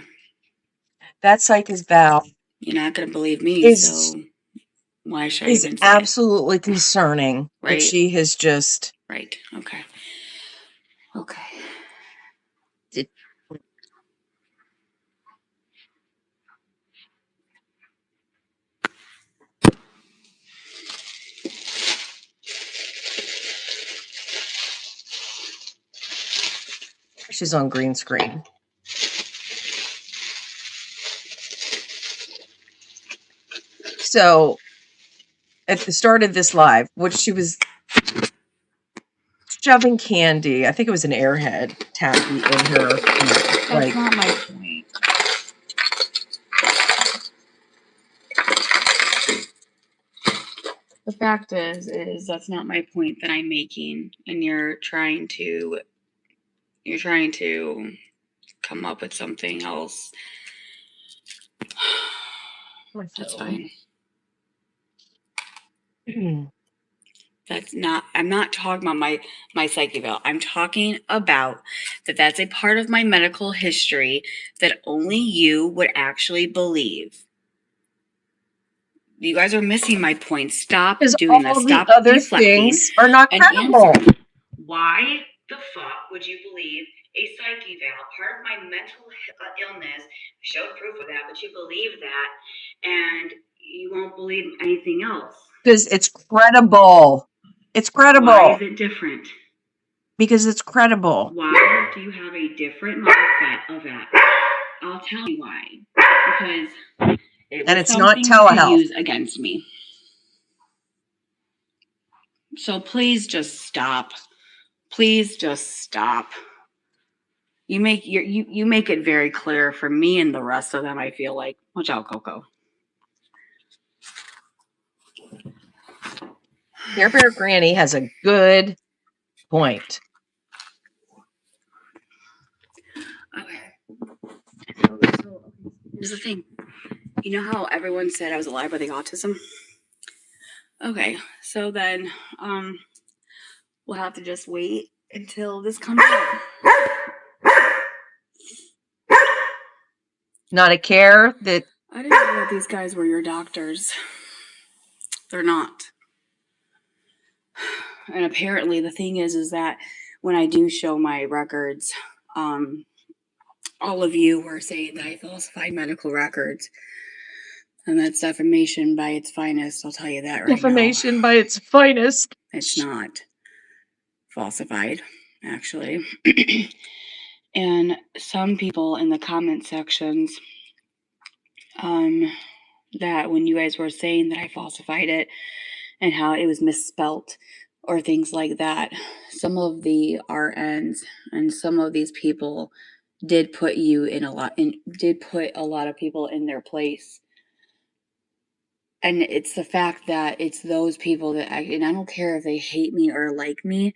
That psychic vow You're not gonna believe me, is so why should I even say it? absolutely concerning that Right? she has just. Right. Okay. Okay. She's on green screen. So at the start of this live, which she was shoving candy, I think it was an Airhead taffy in her ear. That's not my point. The fact is that's not my point that I'm making, and you're trying to come up with something else. That's fine. I'm not talking about my psyche eval. I'm talking about that's a part of my medical history that only you would actually believe. You guys are missing my point. Stop doing this. Stop other deflecting. Things are not credible. Why the fuck would you believe a psyche eval, part of my mental illness? I showed proof of that, but you believe that, and you won't believe anything else. Because it's credible. It's credible. Why is it different? Because it's credible. Why do you have a different mindset of that? I'll tell you why. Because it's not telehealth. Use against me. So please just stop. Please just stop. You make it very clear for me and the rest of them. I feel like, watch out, Coco. Care Bear Granny has a good point. Okay. So here's the thing. You know how everyone said I was alive with autism? Okay, so then we'll have to just wait until this comes out. Not a care that... I didn't know that these guys were your doctors. They're not. And apparently the thing is that when I do show my records, all of you were saying that I falsified medical records. And that's defamation by its finest. I'll tell you that right now. Defamation by its finest. It's not falsified, actually. And some people in the comment sections, that when you guys were saying that I falsified it and how it was misspelt or things like that, some of the RNs and some of these people did put a lot of people in their place. And it's the fact that it's those people that and I don't care if they hate me or like me.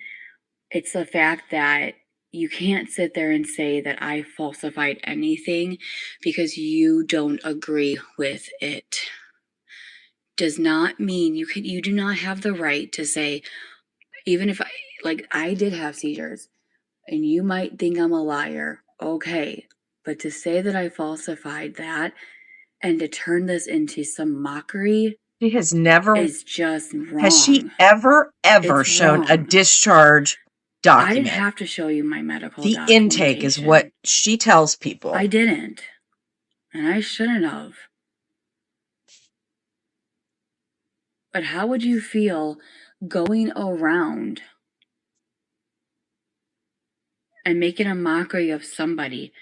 It's the fact that you can't sit there and say that I falsified anything because you don't agree with it. Does not mean you do not have the right to say, even if I did have seizures and you might think I'm a liar. Okay. But to say that I falsified that and to turn this into some mockery, she has never... is just wrong. Has she ever shown a discharge document? I didn't have to show you my medical documentation. The intake is what she tells people. I didn't. And I shouldn't have. But how would you feel going around and making a mockery of somebody?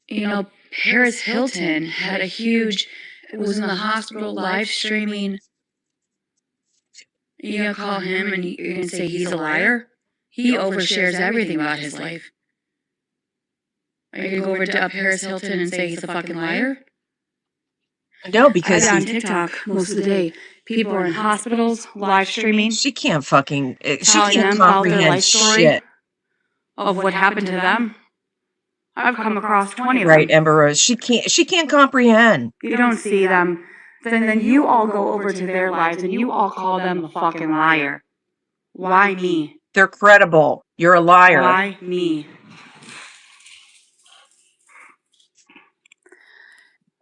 You know, Paris Hilton had a huge, was in the hospital live streaming. You gonna call him and you're gonna say he's a liar? He overshares everything about his life. Are you gonna go over to Paris Hilton and say he's a fucking liar? No, because on TikTok most of the day. People are in hospitals live streaming. She can't comprehend shit of what happened to them. I've come across 20 of them. Right, Ember Rose. She can't comprehend. You don't see them. Then you all go over to their lives and you all call them a fucking liar. Why me? They're credible. You're a liar. Why me?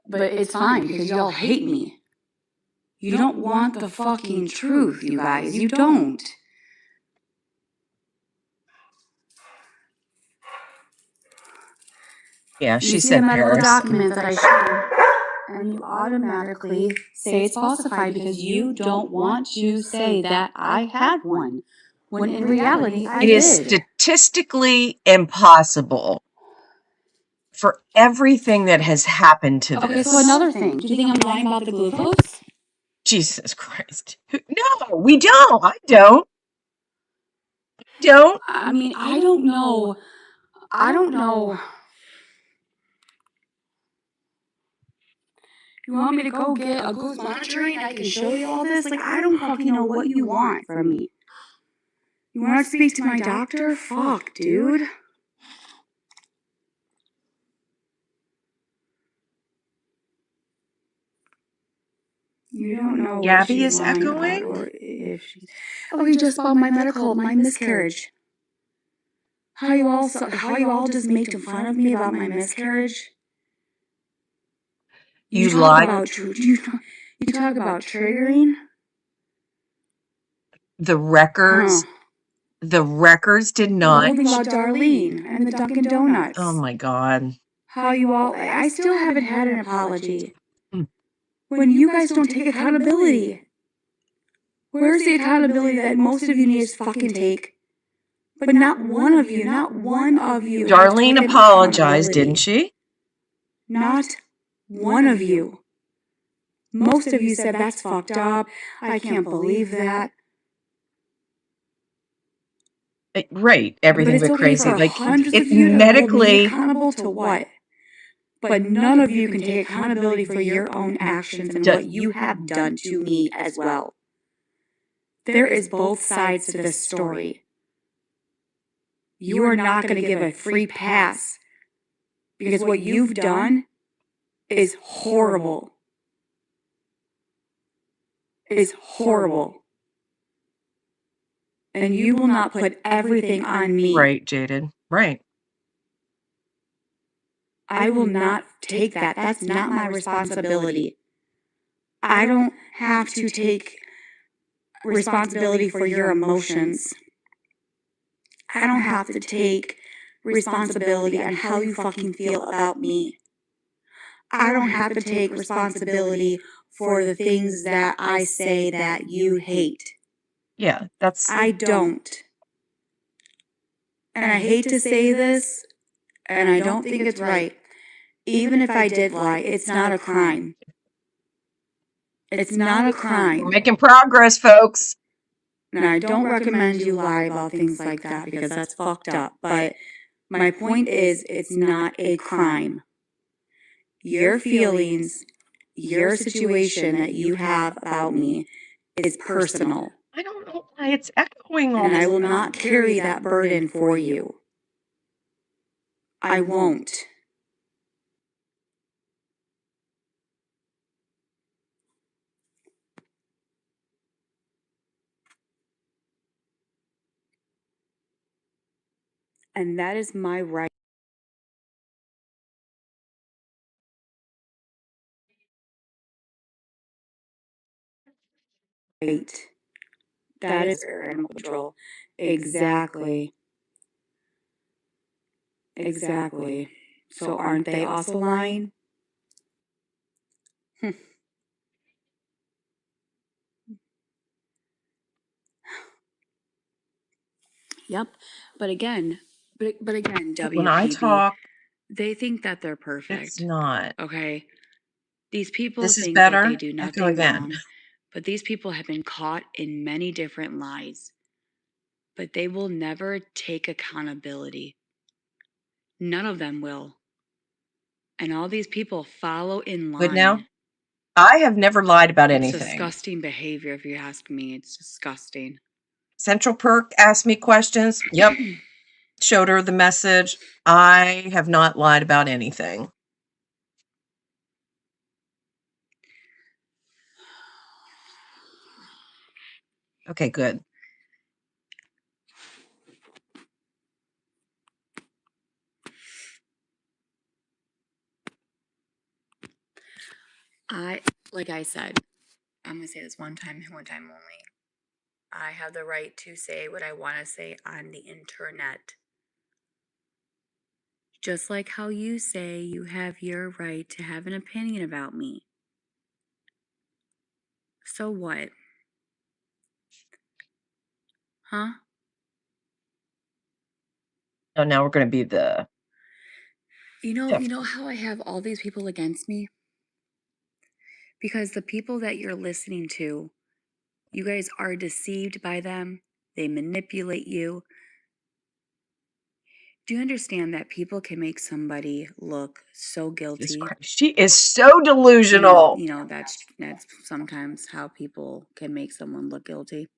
But it's fine because y'all hate me. You don't want the fucking truth, you guys. You don't. Yeah, she said medical document that I showed, and you automatically say it's falsified because you don't want to say that I had one. When in reality, I did. It is statistically impossible for everything that has happened to Okay, this. so another thing. Do you think I'm lying about the glucose? Jesus Christ. No, we don't. I don't. Don't. I mean, I don't know. I don't know. You want me to go get a glucose monitoring? I can show you all this? Like, I don't fucking know what you want from me. You want to speak to my doctor? Fuck, dude. You don't know what Gabi she's is lying echoing? about, or if she's... Okay, just about my miscarriage. How you all just making fun of me about my miscarriage? You talk lied. about you talk about triggering. The records. The records did not. What about Darlene and the Dunkin' Donuts? Oh my God. How you all... I still haven't had an apology. Mm. When you guys don't take accountability. Where's the accountability that most of you need to fucking take? But not one of you. Darlene apologized, didn't she? Not one of you. Most of you said that's fucked up. I can't believe that. Right. Everything but okay crazy. for Like hundreds it of you to medically hold me accountable to what? But none of you can take accountability for your own actions and what you have done to me as well. There is both sides to this story. You are not going to give a free pass because what you've done is horrible. Is horrible. And you will not put everything on me. Right, Jaded. Right. I will not take that. That's not my responsibility. I don't have to take responsibility for your emotions. I don't have to take responsibility on how you fucking feel about me. I don't have to take responsibility for the things that I say that you hate. Yeah, that's... I don't. And I hate to say this, and I don't think it's right. Even if I did lie, it's not a crime. It's not a crime. We're making progress, folks. And I don't recommend you lie about things like that because that's fucked up. But my point is, it's not a crime. Your feelings, your situation that you have about me is personal. I don't know why it's echoing all And I this will time. not carry that burden for you. I won't. And that is my right. That is animal control. Exactly. Exactly. So aren't they also lying? Yep. But again, WPB, When I talk, they think that they're perfect. it's not. Okay. These people This is think better. that they do Echo nothing again. wrong, but these people have been caught in many different lies. But they will never take accountability. None of them will. And all these people follow in line. Good now? I have never lied about It's anything. disgusting behavior, if you ask me. It's disgusting. Central Perk asked me questions. Yep. Showed her the message. I have not lied about anything. Okay, good. Like I said, I'm going to say this one time only. I have the right to say what I want to say on the internet. Just like how you say you have your right to have an opinion about me. So what? Huh? Oh, now we're going to be the Yeah. You know how I have all these people against me? Because the people that you're listening to, you guys are deceived by them. They manipulate you. Do you understand that people can make somebody look so Jesus guilty? Christ. She is so delusional. That's sometimes how people can make someone look guilty.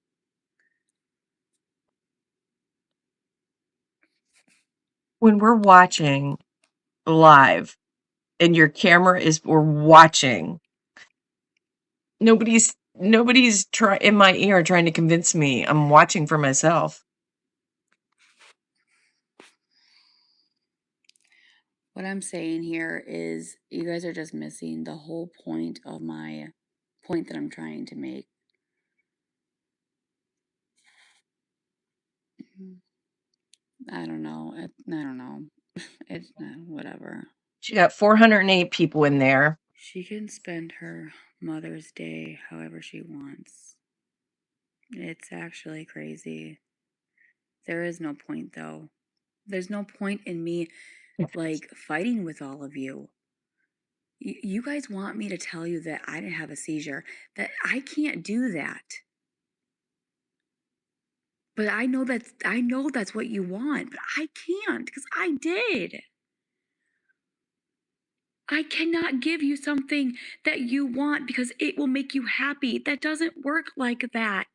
When we're watching live and your camera we're watching, nobody's in my ear trying to convince me. I'm watching for myself. What I'm saying here is you guys are just missing the whole point of my point that I'm trying to make. I don't know. I don't know. It's whatever. She got 408 people in there. She can spend her Mother's Day however she wants. It's actually crazy. There is no point, though. There's no point in me, like, fighting with all of you. You guys want me to tell you that I didn't have a seizure, that I can't do that. But I know that's what you want, but I can't because I did. I cannot give you something that you want because it will make you happy. That doesn't work like that.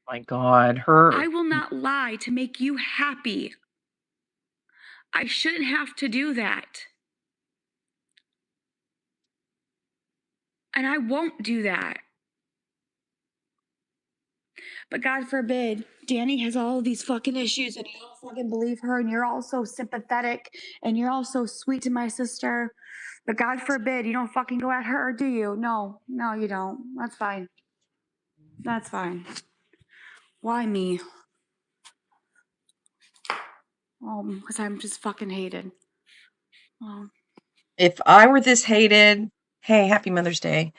My God, I will not lie to make you happy. I shouldn't have to do that. And I won't do that. But God forbid, Danny has all of these fucking issues and you don't fucking believe her and you're all so sympathetic and you're all so sweet to my sister. But God forbid you don't fucking go at her, do you? No, you don't. That's fine. That's fine. Why me? Because I'm just fucking hated. Well, if I were this hated, hey, happy Mother's Day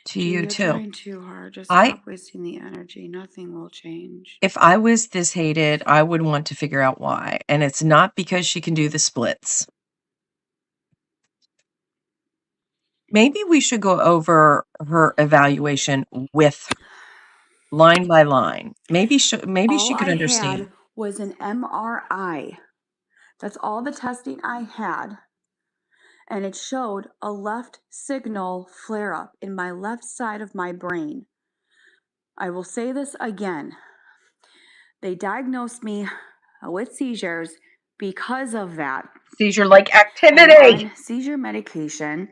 to gee, you you're too. trying too hard. Just I stop wasting the energy. Nothing will change. If I was this hated, I would want to figure out why. And it's not because she can do the splits. Maybe we should go over her evaluation with line by line. Maybe she All could I understand. had was an MRI. That's all the testing I had. And it showed a left signal flare up in my left side of my brain. I will say this again. They diagnosed me with seizures because of that. Seizure-like I'm activity. on seizure medication.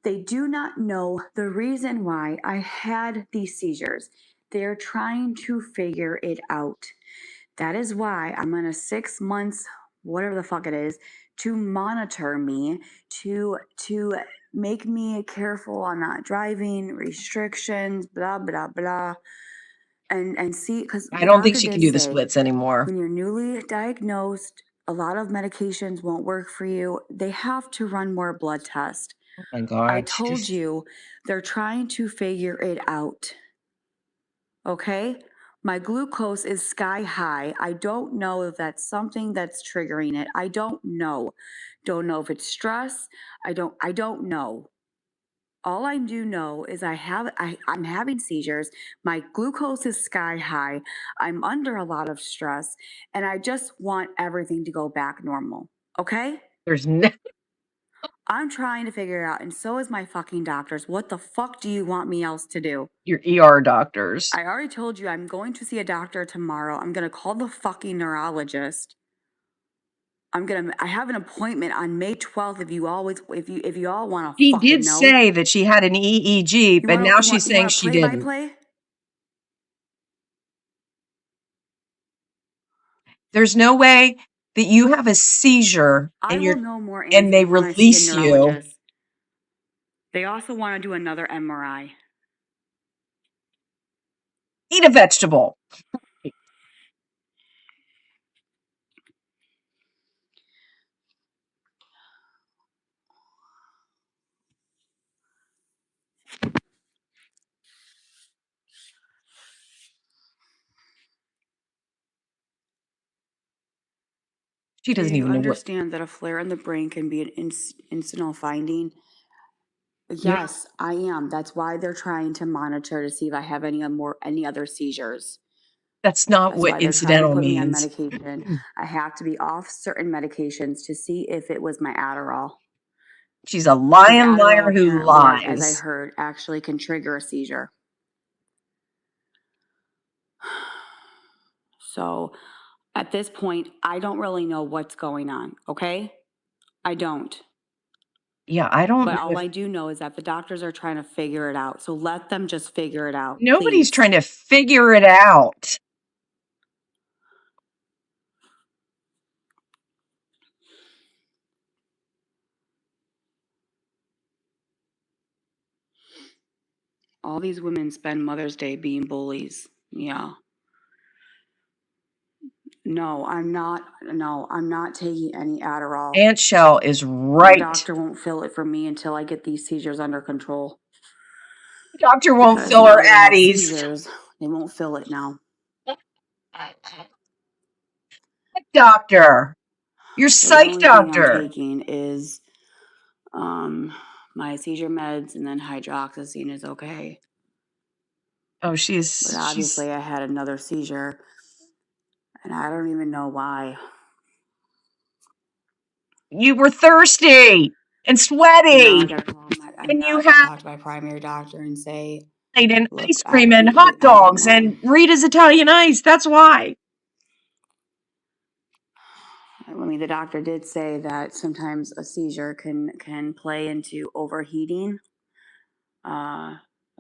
They do not know the reason why I had these seizures. They're trying to figure it out. That is why I'm on a 6 months, whatever the fuck it is, to monitor me, to make me careful on not driving, restrictions, blah blah blah, and see, because I the don't think doctor she can did do the say splits anymore. when you're newly diagnosed, a lot of medications won't work for you. They have to run more blood tests. Oh my I God. told you they're trying to figure it out. Okay? My glucose is sky high. I don't know if that's something that's triggering it. I don't know. Don't know if it's stress. I don't know. All I do know is I'm having seizures. My glucose is sky high. I'm under a lot of stress and I just want everything to go back normal. Okay? There's no, I'm trying to figure it out and so is my fucking doctors. What the fuck do you want me else to do? your ER doctors. I already told you I'm going to see a doctor tomorrow. I'm going to call the fucking neurologist. I have an appointment on May 12th if you all want to She fucking did know. say that she had an EEG, but now she's saying she play by didn't. play? There's no way that you have a seizure I will know more and they answers when I see a release you. neurologist. They also want to do another MRI. Eat a vegetable. She doesn't even know what. understand that a flare in the brain can be an incidental finding? Yeah. Yes, I am. That's why they're trying to monitor to see if I have any other seizures. That's not That's what why they're trying to incidental put me on means. medication. I have to be off certain medications to see if it was my Adderall. She's a Because lying liar Adderall who apparently, as I lies. heard, actually can trigger a seizure. So at this point, I don't really know what's going on, okay? I don't. Yeah, I don't But know all if I do know is that the doctors are trying to figure it out. So let them just figure it out. nobody's Please. trying to figure it out. All these women spend Mother's Day being bullies. Yeah. No, I'm not. No, I'm not taking any Adderall. Aunt Shell is The right. doctor won't fill it for me until I get these seizures under control. The doctor won't Because fill now her that I have Addies. seizures, they won't fill it now. Doctor. Your So the psych only thing I'm doctor. taking is my seizure meds, and then hydroxyzine is okay. Oh, But she's obviously, I had another seizure, and I don't even know why. you were thirsty and So now I sweaty, gotta call and you gotta had talk to my primary doctor and say, and look, ice cream and hot I don't dogs know. and Rita's Italian ice. That's why. I mean, the doctor did say that sometimes a seizure can play into overheating,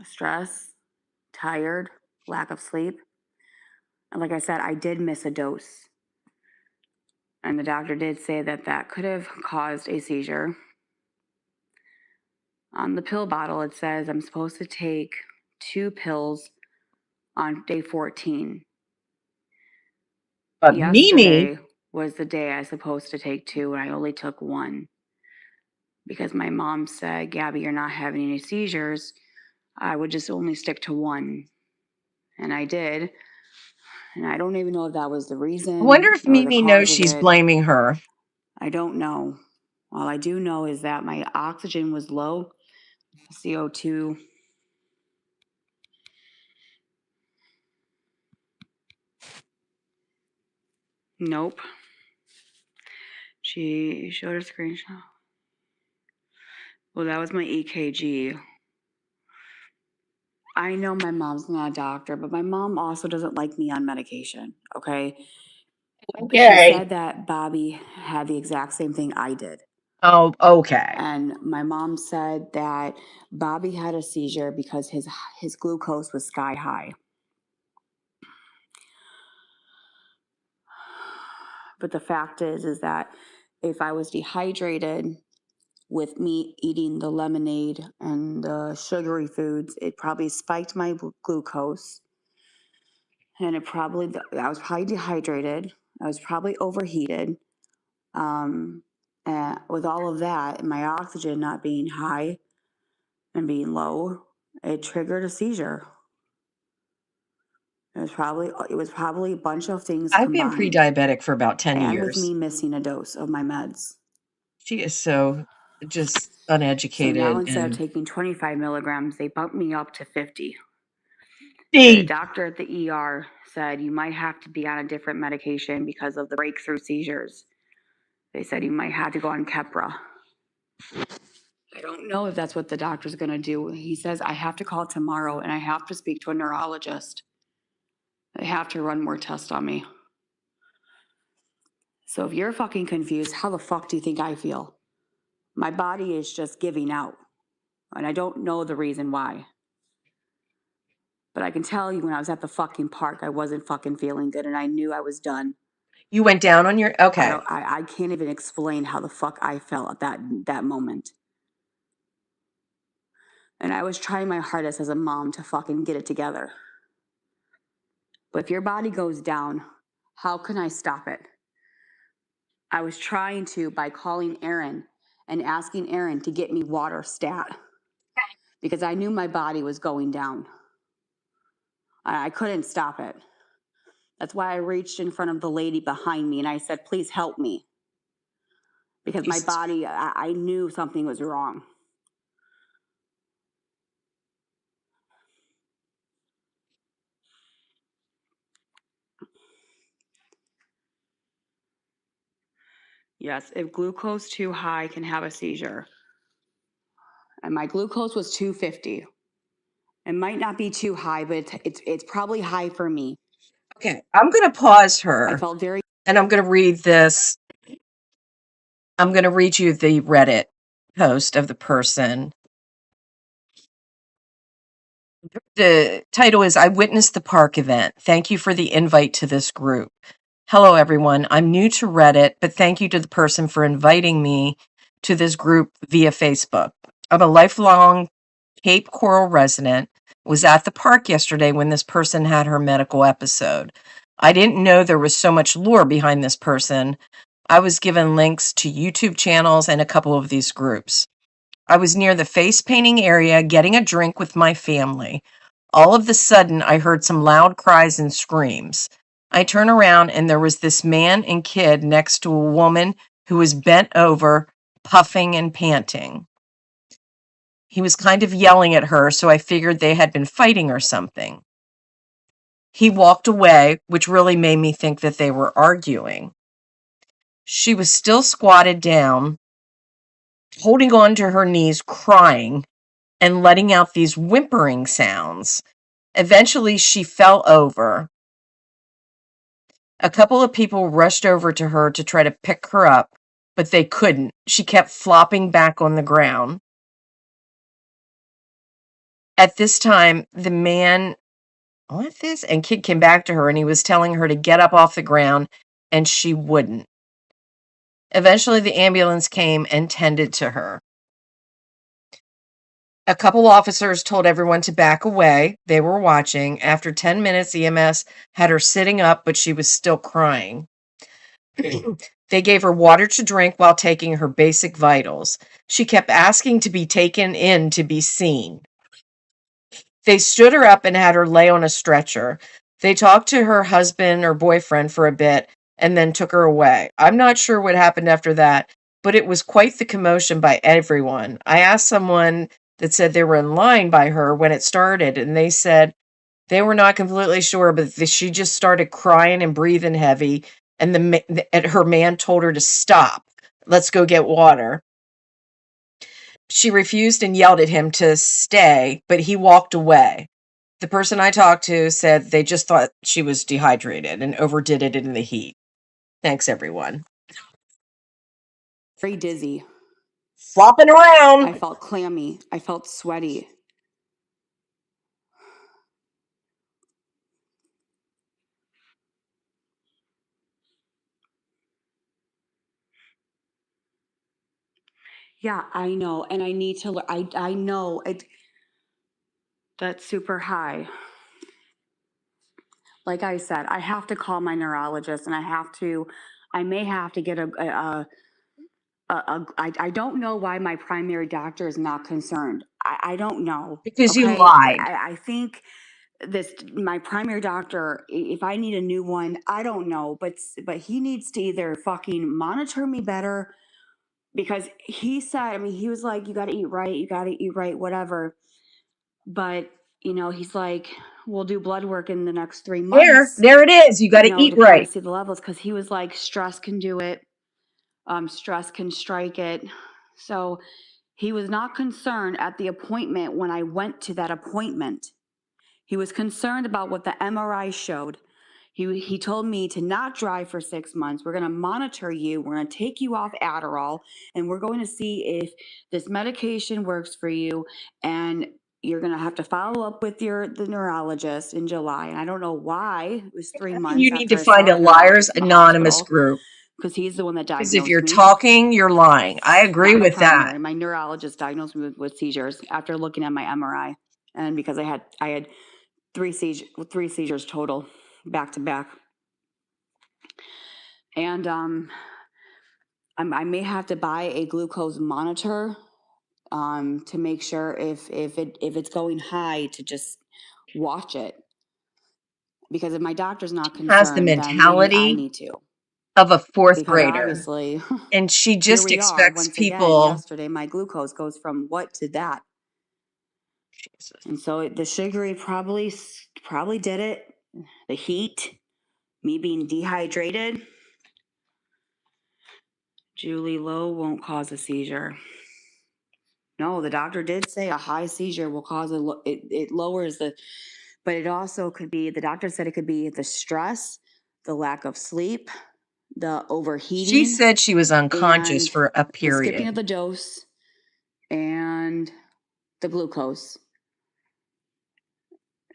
stress, tired, lack of sleep. And like I said, I did miss a dose. And the doctor did say that that could have caused a seizure. On the pill bottle, it says I'm supposed to take 2 pills on day 14. But Mimi, Yesterday was the day I was supposed to take 2, and I only took 1. Because my mom said, Gabi, you're not having any seizures. I would just only stick to 1. And I did. And I don't even know if that was the reason I wonder if or the Mimi knows cause of she's it. blaming her. I don't know. All I do know is that my oxygen was low, CO2. Nope. She showed a screenshot. Well, that was my EKG. I know my mom's not a doctor, but my mom also doesn't like me on medication, okay? She said that Bobby had the exact same thing I did. Oh, okay. And my mom said that Bobby had a seizure because his glucose was sky high. But the fact is that if I was dehydrated with me eating the lemonade and the sugary foods, it probably spiked my glucose. And I was probably dehydrated. I was probably overheated. And with all of that, and my oxygen not being high and being low, it triggered a seizure. It was probably a bunch of things I've been combined. pre-diabetic for about 10 And years. with me missing a dose of my meds. She is so just So uneducated. now instead and of taking 25 milligrams, they bumped me up to 50. See, The doctor at the ER said you might have to be on a different medication because of the breakthrough seizures. They said you might have to go on Keppra. I don't know if that's what the doctor's going to do. He says I have to call tomorrow and I have to speak to a neurologist. They have to run more tests on me. So if you're fucking confused, how the fuck do you think I feel? My body is just giving out. And I don't know the reason why. But I can tell you when I was at the fucking park, I wasn't fucking feeling good and I knew I was done. you went down on your okay. I can't even explain how the fuck I felt at that moment. And I was trying my hardest as a mom to fucking get it together. But if your body goes down, how can I stop it? I was trying to by calling Aaron and asking Aaron to get me water stat because I knew my body was going down. I couldn't stop it. That's why I reached in front of the lady behind me and I said, please help me. because my body, I knew something was wrong. Yes, if glucose too high can have a seizure. And my glucose was 250. It might not be too high, but it's probably high for me. Okay, I'm going to pause her. I felt very... And I'm going to read this. I'm going to read you the Reddit post of the person. The title is, I witnessed the park event. Thank you for the invite to this group. Hello, everyone. I'm new to Reddit, but thank you to the person for inviting me to this group via Facebook. I'm a lifelong Cape Coral resident, was at the park yesterday when this person had her medical episode. I didn't know there was so much lore behind this person. I was given links to YouTube channels and a couple of these groups. I was near the face painting area getting a drink with my family. All of a sudden, I heard some loud cries and screams. I turn around and there was this man and kid next to a woman who was bent over, puffing and panting. He was kind of yelling at her, so I figured they had been fighting or something. He walked away, which really made me think that they were arguing. She was still squatted down, holding on to her knees, crying, and letting out these whimpering sounds. Eventually, she fell over. A couple of people rushed over to her to try to pick her up, but they couldn't. She kept flopping back on the ground. At this time, the man, and kid came back to her and he was telling her to get up off the ground, and she wouldn't. Eventually, the ambulance came and tended to her. A couple officers told everyone to back away. They were watching. After 10 minutes, EMS had her sitting up, but she was still crying. They gave her water to drink while taking her basic vitals. She kept asking to be taken in to be seen. They stood her up and had her lay on a stretcher. They talked to her husband or boyfriend for a bit and then took her away. I'm not sure what happened after that, but it was quite the commotion by everyone. I asked someone that said they were in line by her when it started, and they said they were not completely sure, but she just started crying and breathing heavy, and her man told her to stop. Let's go get water. She refused and yelled at him to stay, but he walked away. The person I talked to said they just thought she was dehydrated and overdid it in the heat. Thanks, everyone. Very dizzy. Flopping around. I felt clammy. I felt sweaty. Yeah, I know. And I need to, I know it. That's super high. Like I said, I have to call my neurologist, and I may have to get I don't know why my primary doctor is not concerned. I don't know. Because you Okay? lied. I think my primary doctor, if I need a new one, I don't know, but he needs to either fucking monitor me better, because he said, I mean, he was like, you got to eat right, whatever. But he's like, we'll do blood work in the next 3 months. There it is. You got to eat to right. kind of see the levels, because he was like, stress can do it. Stress can strike it. So he was not concerned at the appointment when I went to that appointment. He was concerned about what the MRI showed. He told me to not drive for 6 months. We're going to monitor you. We're going to take you off Adderall, and we're going to see if this medication works for you. And you're going to have to follow up with the neurologist in July. And I don't know why it was 3 months. You need to find a Liars Anonymous group, because he's the one that diagnosed because if you're me. talking, you're lying. I agree with that. My neurologist diagnosed me with seizures after looking at my MRI, and because I had 3 seizures total, back to back. And I may have to buy a glucose monitor to make sure if it's going high, to just watch it, because if my doctor's not concerned, Has the then maybe I mentality need to. of a fourth because grader. obviously And she here just we are expects once again. people. Yesterday, my glucose goes from what to that, Jesus. and so the sugary probably did it. The heat, me being dehydrated. Julie, low won't cause a seizure. No, the doctor did say a high seizure will cause it lowers the, but it also could be, the doctor said it could be the stress, the lack of sleep, the overheating. She said she was unconscious and for a the skipping period. of the dose and the glucose.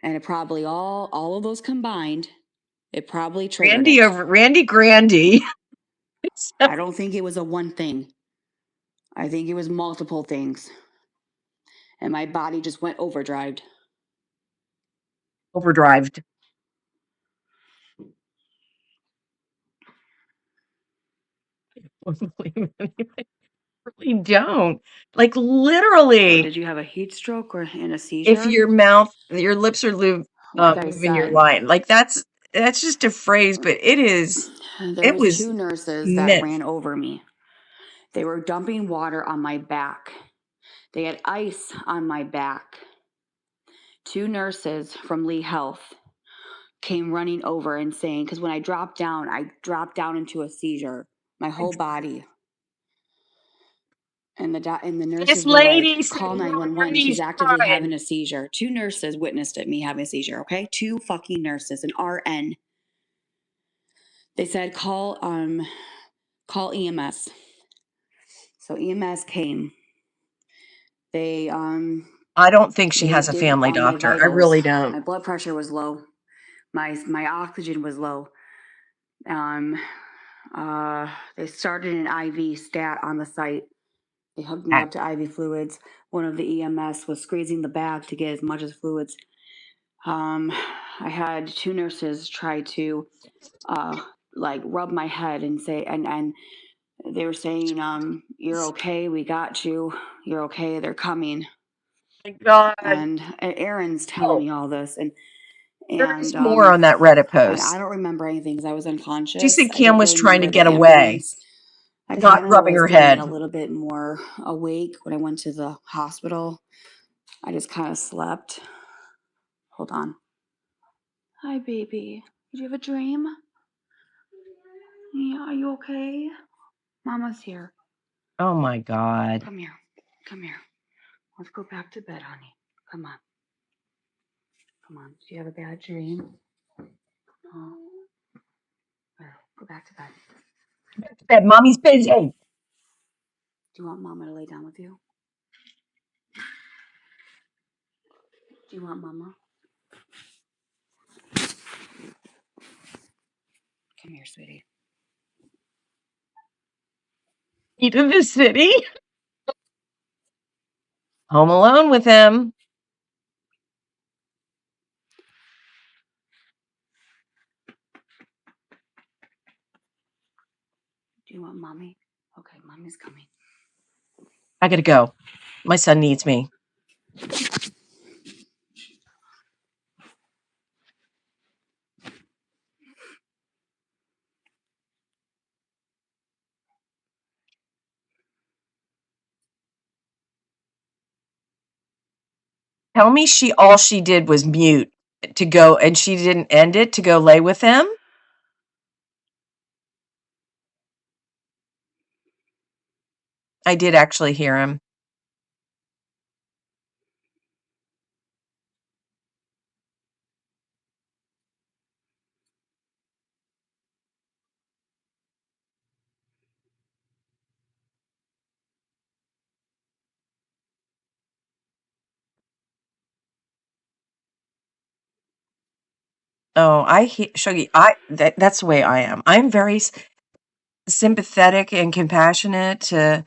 And it probably all of those combined, it probably triggered Randy it. over Randy Grandy. I don't think it was a one thing. I think it was multiple things. And my body just went overdrived. Overdrived. Really don't. Like So literally, did you have a heat stroke or in a seizure? if your lips are Like I moving, you're said, lying. Like that's just a phrase, but it there was was two nurses that meant. ran over me. They were dumping water on my back. They had ice on my back. Two nurses from Lee Health came running over and saying, because when I dropped down into a seizure, my whole body. And the nurses This were like, lady said call 911. nobody's She's actively crying. having a seizure. Two nurses witnessed me having a seizure, okay? Two fucking nurses, an RN. They said, call EMS. So EMS came. They I don't think she they has a did family my doctor. I vitals. really don't. My blood pressure was low. My oxygen was low. They started an IV stat on the site. They hooked me up to IV fluids. One of the EMS was squeezing the bag to get as much as fluids. I had two nurses try to like rub my head and say, and they were saying, you're okay, we got you, you're okay, they're coming. My God. And Aaron's telling Oh, me all this, there's more on that Reddit and I post. don't remember anything because I was unconscious. She said I Cam don't was really trying to remember get the away, ambulance. I not kind of rubbing was her getting head. a little bit more awake when I went to the hospital. I just kind of slept. Hold on. Hi, baby. Did you have a dream? Yeah, are you okay? Mama's here. Oh my God. Come here. Come here. Let's go back to bed, honey. Come on. Come on. Did you have a bad dream? Oh. Go back to bed. Mommy's busy. Do you want Mama to lay down with you? Do you want Mama? Come here, sweetie. Heat of the city. Home Alone with him. Do you want Mommy? Okay, Mommy's coming. I gotta go. My son needs me. Tell me all she did was mute to go, and she didn't end it to go lay with him? I did actually hear him. Oh, Shuggy, that's the way I am. I'm very sympathetic and compassionate to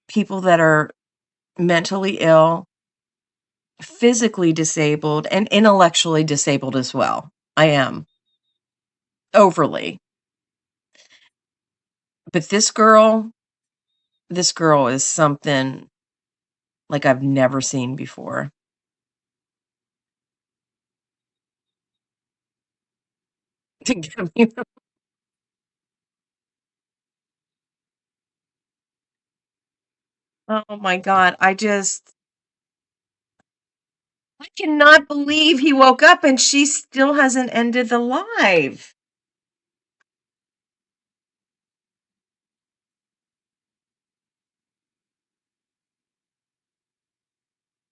people that are mentally ill, physically disabled, and intellectually disabled as well. I am. Overly. But this girl is something like I've never seen before. Oh my God. I cannot believe he woke up and she still hasn't ended the live.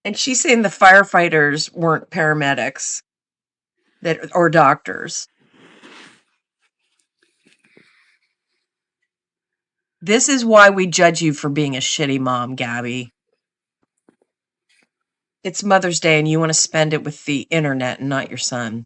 And she's saying the firefighters weren't paramedics or doctors. This is why we judge you for being a shitty mom, Gabi. It's Mother's Day and you want to spend it with the internet and not your son.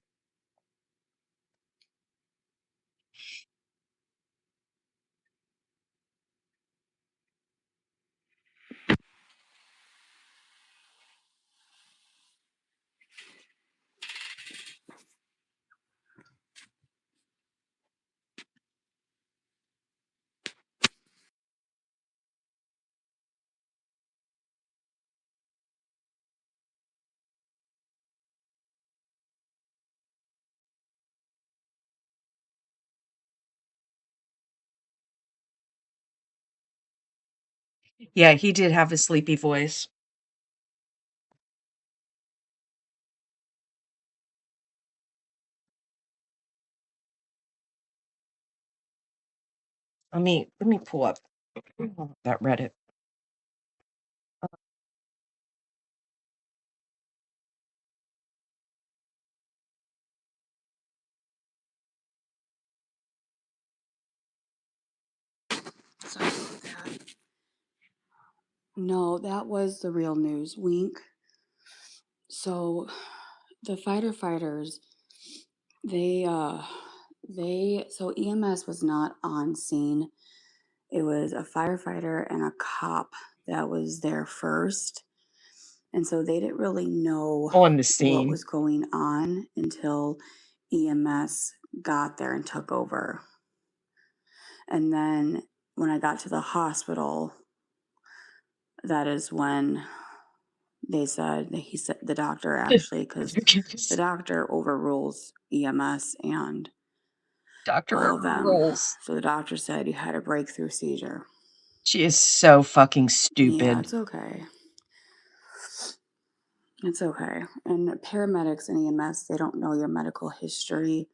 Yeah, he did have a sleepy voice. Let me pull up that Reddit. Sorry about that. No, that was the real news. Wink. So the firefighters, so EMS was not on scene. It was a firefighter and a cop that was there first. And so they didn't really know On the what scene. was going on until EMS got there and took over. And then when I got to the hospital, that is when they said, the doctor actually, because the doctor overrules EMS and Dr. all of them. Rules. So the doctor said you had a breakthrough seizure. She is so fucking Yeah, stupid. it's okay. It's okay. And paramedics and EMS, they don't know your medical history.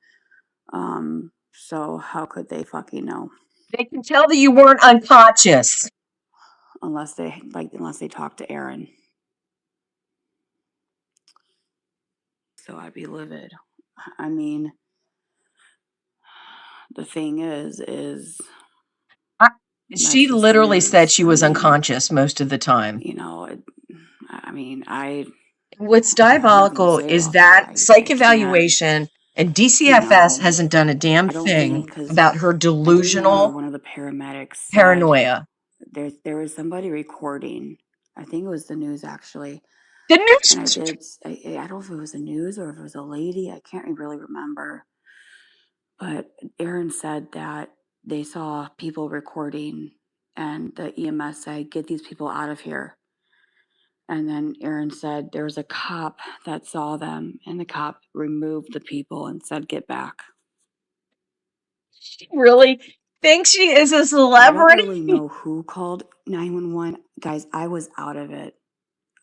So how could they fucking know? They can tell that you weren't unconscious. Unless they talk to Aaron. So I'd be livid. I mean, the thing is She that's just the literally said news. she I was mean, unconscious most of the time. You know, What's I have nothing to diabolical say is about that. that psych I can't, evaluation and you DCFS know, hasn't done a damn I don't think, thing because about her I do remember delusional one of the paramedics said paranoia. there was somebody recording. I think it was the news actually. The And news. I don't know if it was the news or if it was a lady. I can't really remember. But Aaron said that they saw people recording and the EMS said, get these people out of here. And then Aaron said there was a cop that saw them and the cop removed the people and said, get back. She really thinks she is a I don't celebrity. really know who called 911. Guys, I was out of it.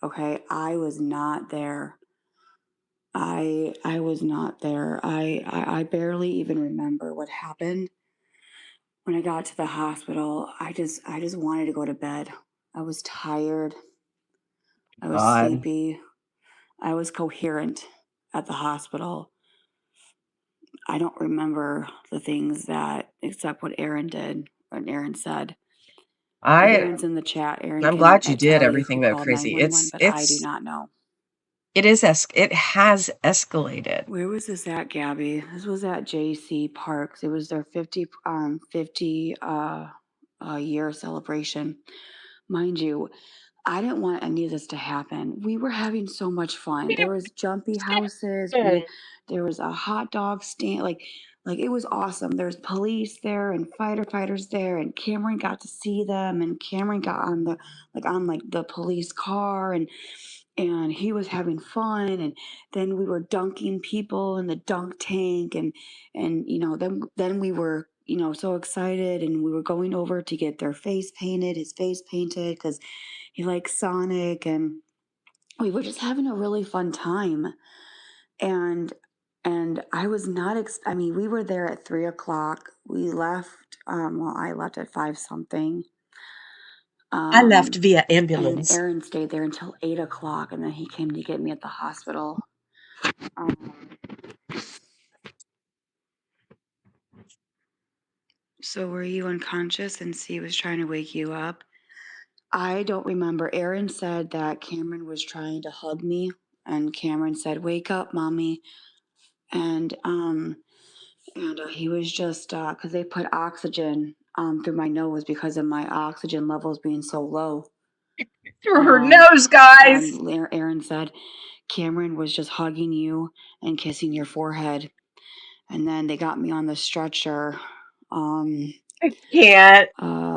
Okay. I was not there. I was not there. I barely even remember what happened. When I got to the hospital, I just wanted to go to bed. I was tired. I was God. sleepy. I was coherent at the hospital. I don't remember the things that, except what Aaron did, what Aaron said. If Aaron's in the chat, Aaron I'm can glad you did tell you everything who that called crazy. 911, but I do not know. It has escalated. Where was this at, Gabby? This was at JC Parks. It was their 50 year celebration. Mind you, I didn't want any of this to happen. We were having so much fun. There was jumpy houses. There was a hot dog stand. Like it was awesome. There's police there and firefighters there, and Cameron got to see them. And Cameron got on the police car, and he was having fun. And then we were dunking people in the dunk tank, and then we were so excited, and we were going over to get his face painted because he likes Sonic, and we were just having a really fun time. And I was not. We were there at 3 o'clock. We left. I left at 5 something. I left via And ambulance. Aaron stayed there until 8 o'clock, and then he came to get me at the hospital. So were you unconscious and C was trying to wake you up? I don't remember. Aaron said that Cameron was trying to hug me, and Cameron said, "Wake up, mommy." And he was just because they put oxygen through my nose because of my oxygen levels being so low. Through her nose, guys. And Aaron said Cameron was just hugging you and kissing your forehead. And then they got me on the stretcher. I can't.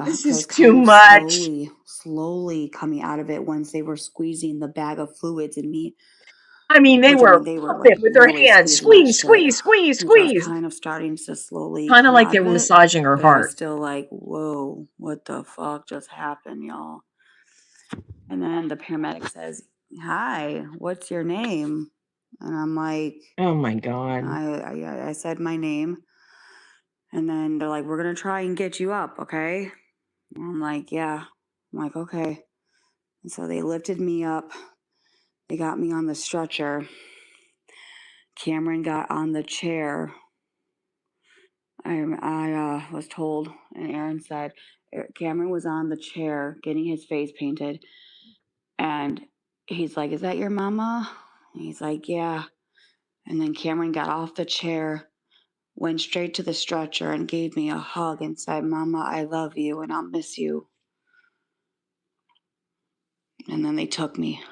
This is too kind of much. slowly coming out of it once they were squeezing the bag of fluids in me. I mean, they were pumping with their really hands. squeezing Squeeze, squeeze, that shit. So I was squeeze. kind of starting to slowly Kind of come like out they of were it, massaging her but I was heart. still like, whoa, what the fuck just happened, y'all? And then the paramedic says, "Hi, what's your name?" And I'm like, Oh my God. I said my name. And then they're like, "We're going to try and get you up, okay?" And I'm like, "Yeah." I'm like, "Okay." And so they lifted me up. They got me on the stretcher. Cameron got on the chair. I was told, and Aaron said, Cameron was on the chair getting his face painted. And he's like, "Is that your mama?" And he's like, "Yeah." And then Cameron got off the chair, went straight to the stretcher, and gave me a hug and said, "Mama, I love you and I'll miss you." And then they took me.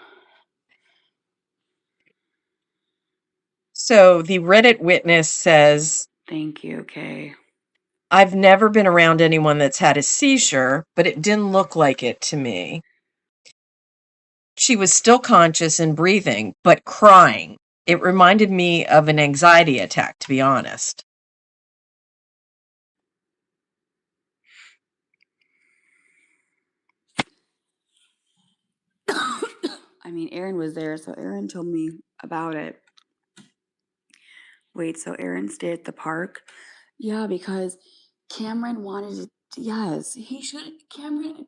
So the Reddit witness says, "Thank you, Kay. I've never been around anyone that's had a seizure, but it didn't look like it to me. She was still conscious and breathing, but crying. It reminded me of an anxiety attack, to be honest." Aaron was there, so Aaron told me about it. Wait, so Aaron stayed at the park? Yeah, because Cameron wanted to. Yes, he should. Cameron,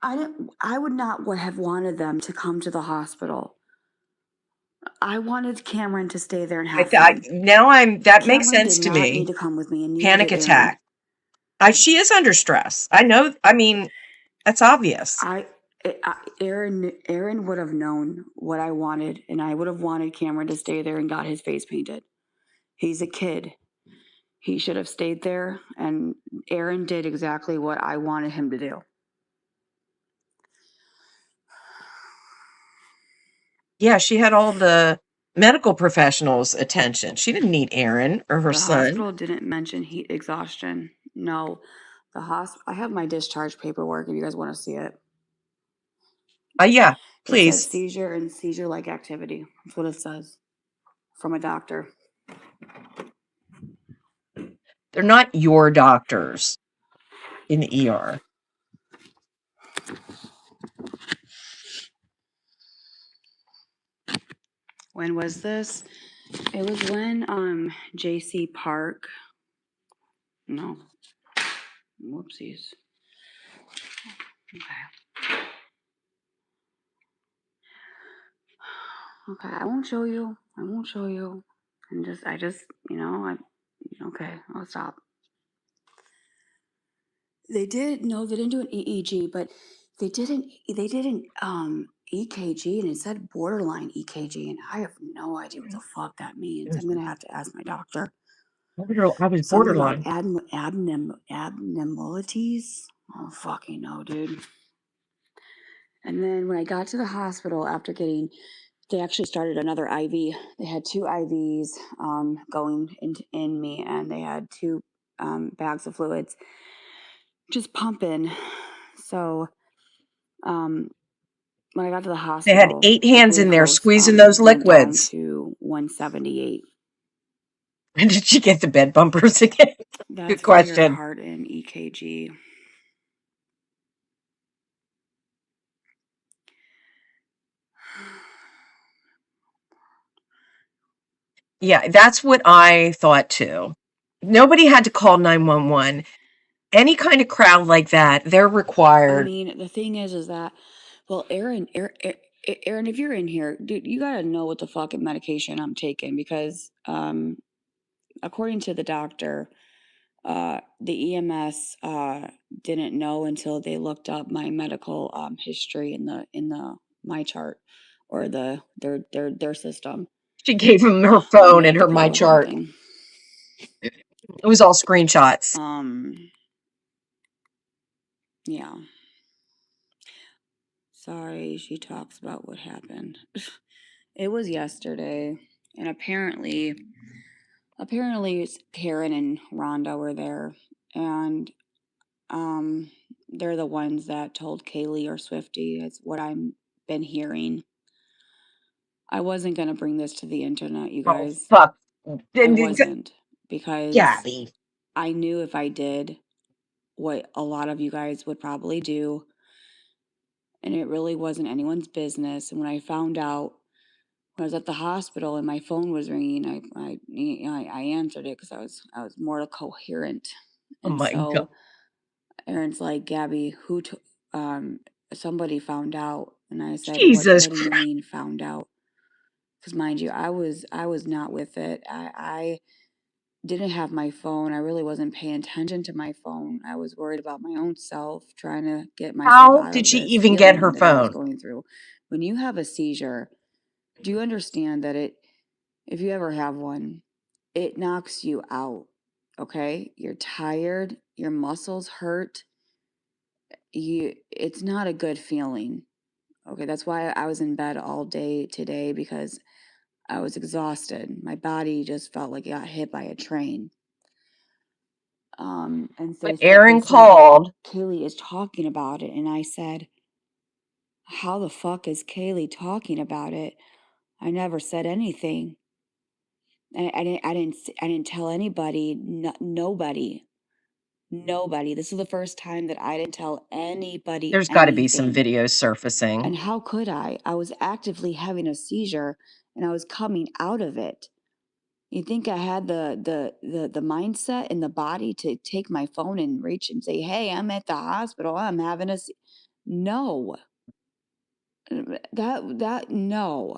I would not have wanted them to come to the hospital. I wanted Cameron to stay there and have fun. That makes Cameron sense did to not me. need to come with me, and neither Panic did attack. She is under stress. I know. I mean, that's obvious. Aaron would have known what I wanted, and I would have wanted Cameron to stay there and got his face painted. He's a kid. He should have stayed there, and Aaron did exactly what I wanted him to do. Yeah, she had all the medical professionals' attention. She didn't need Aaron or her The son. hospital didn't mention heat exhaustion. No, I have my discharge paperwork if you guys want to see it. Yeah, It said please. seizure and seizure-like activity. That's what it says from a doctor. They're not your doctors in the ER. When was this? It was when JC Park. No. Whoopsies. Okay. Okay, I won't show you. Okay, I'll stop. They didn't do an EEG, but they didn't EKG, and it said borderline EKG, and I have no idea what the fuck that means. I'm gonna have to ask my doctor. I was Something borderline. about abnormalities. I don't fucking know, dude. And then when I got to the hospital after they actually started another IV. They had 2 IVs going in me, and they had 2 bags of fluids just pumping. So when I got to the hospital, They had 8 hands in there squeezing those went down liquids. to 178. And did you get the bed bumpers again? That's Good for your question. heart and EKG. Yeah, that's what I thought too. Nobody had to call 911. Any kind of crowd like that, they're I required. mean, the thing is that, well, Aaron, if you're in here, dude, you gotta know what the fucking medication I'm taking because, according to the doctor, the EMS didn't know until they looked up my medical history in the my chart or their system. She gave him her Let phone me and have to her pull my the damn chart. thing. It was all screenshots. Yeah. Sorry, she talks about what happened. It was yesterday, and apparently Karen and Rhonda were there, and they're the ones that told Kaylee or Swifty. It's what I'm been hearing. I wasn't gonna bring this to the internet, you Oh, guys. fuck. I wasn't because Gabi. I knew if I did, what a lot of you guys would probably do, and it really wasn't anyone's business. And when I found out when I was at the hospital and my phone was ringing, I answered it because I was more coherent, Oh and my God. so Aaron's like, Gabby, somebody found out, and I said, Jesus what do you Christ. mean found out? Because mind you, I was not with it. I didn't have my phone. I really wasn't paying attention to my phone. I was worried about my own self, trying to get myself How out did of she this even get her feeling that I was phone? going through. When you have a seizure, do you understand that if you ever have one, it knocks you out. Okay? You're tired, your muscles hurt. It's not a good feeling. Okay, that's why I was in bed all day today because I was exhausted. My body just felt like it got hit by a train. And But they Aaron said called. Kaylee is talking about it, and I said, "How the fuck is Kaylee talking about it? I never said anything. I didn't tell anybody. Nobody. This is the first time that I didn't tell anybody There's got to be some anything. videos surfacing. And how could I? I was actively having a seizure, and I was coming out of it. You think I had the mindset and the body to take my phone and reach and say, "Hey, I'm at the hospital. I'm having no." No.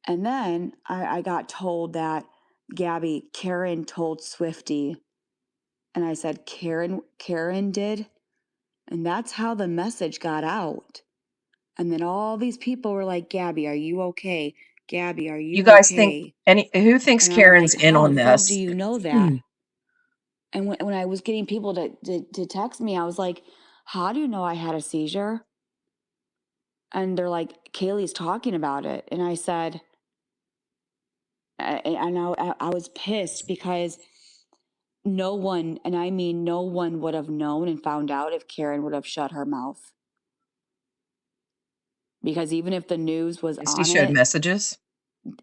And then I got told that Karen told Swifty, and I said, Karen did? And that's how the message got out. And then all these people were like, Gabby, are you okay? Gabby, are You you guys think okay? who thinks And I'm Karen's like, in how the on fuck do this? you know that? And when I was getting people to text me, I was like, how do you know I had a seizure? And they're like, Kaylee's talking about it. And I said, I was pissed because no one, and I mean no one, would have known and found out if Karen would have shut her mouth. Because even if the news was He on showed it, messages.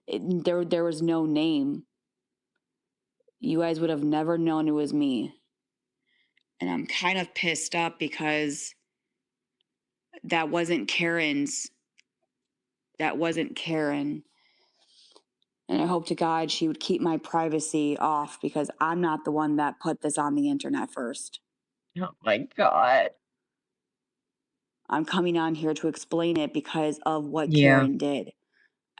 there was no name. You guys would have never known it was me. And I'm kind of pissed up because that wasn't Karen's. That wasn't Karen. And I hope to God she would keep my privacy off because I'm not the one that put this on the internet first. Oh my God. I'm coming on here to explain it because of what Yeah. Karen did.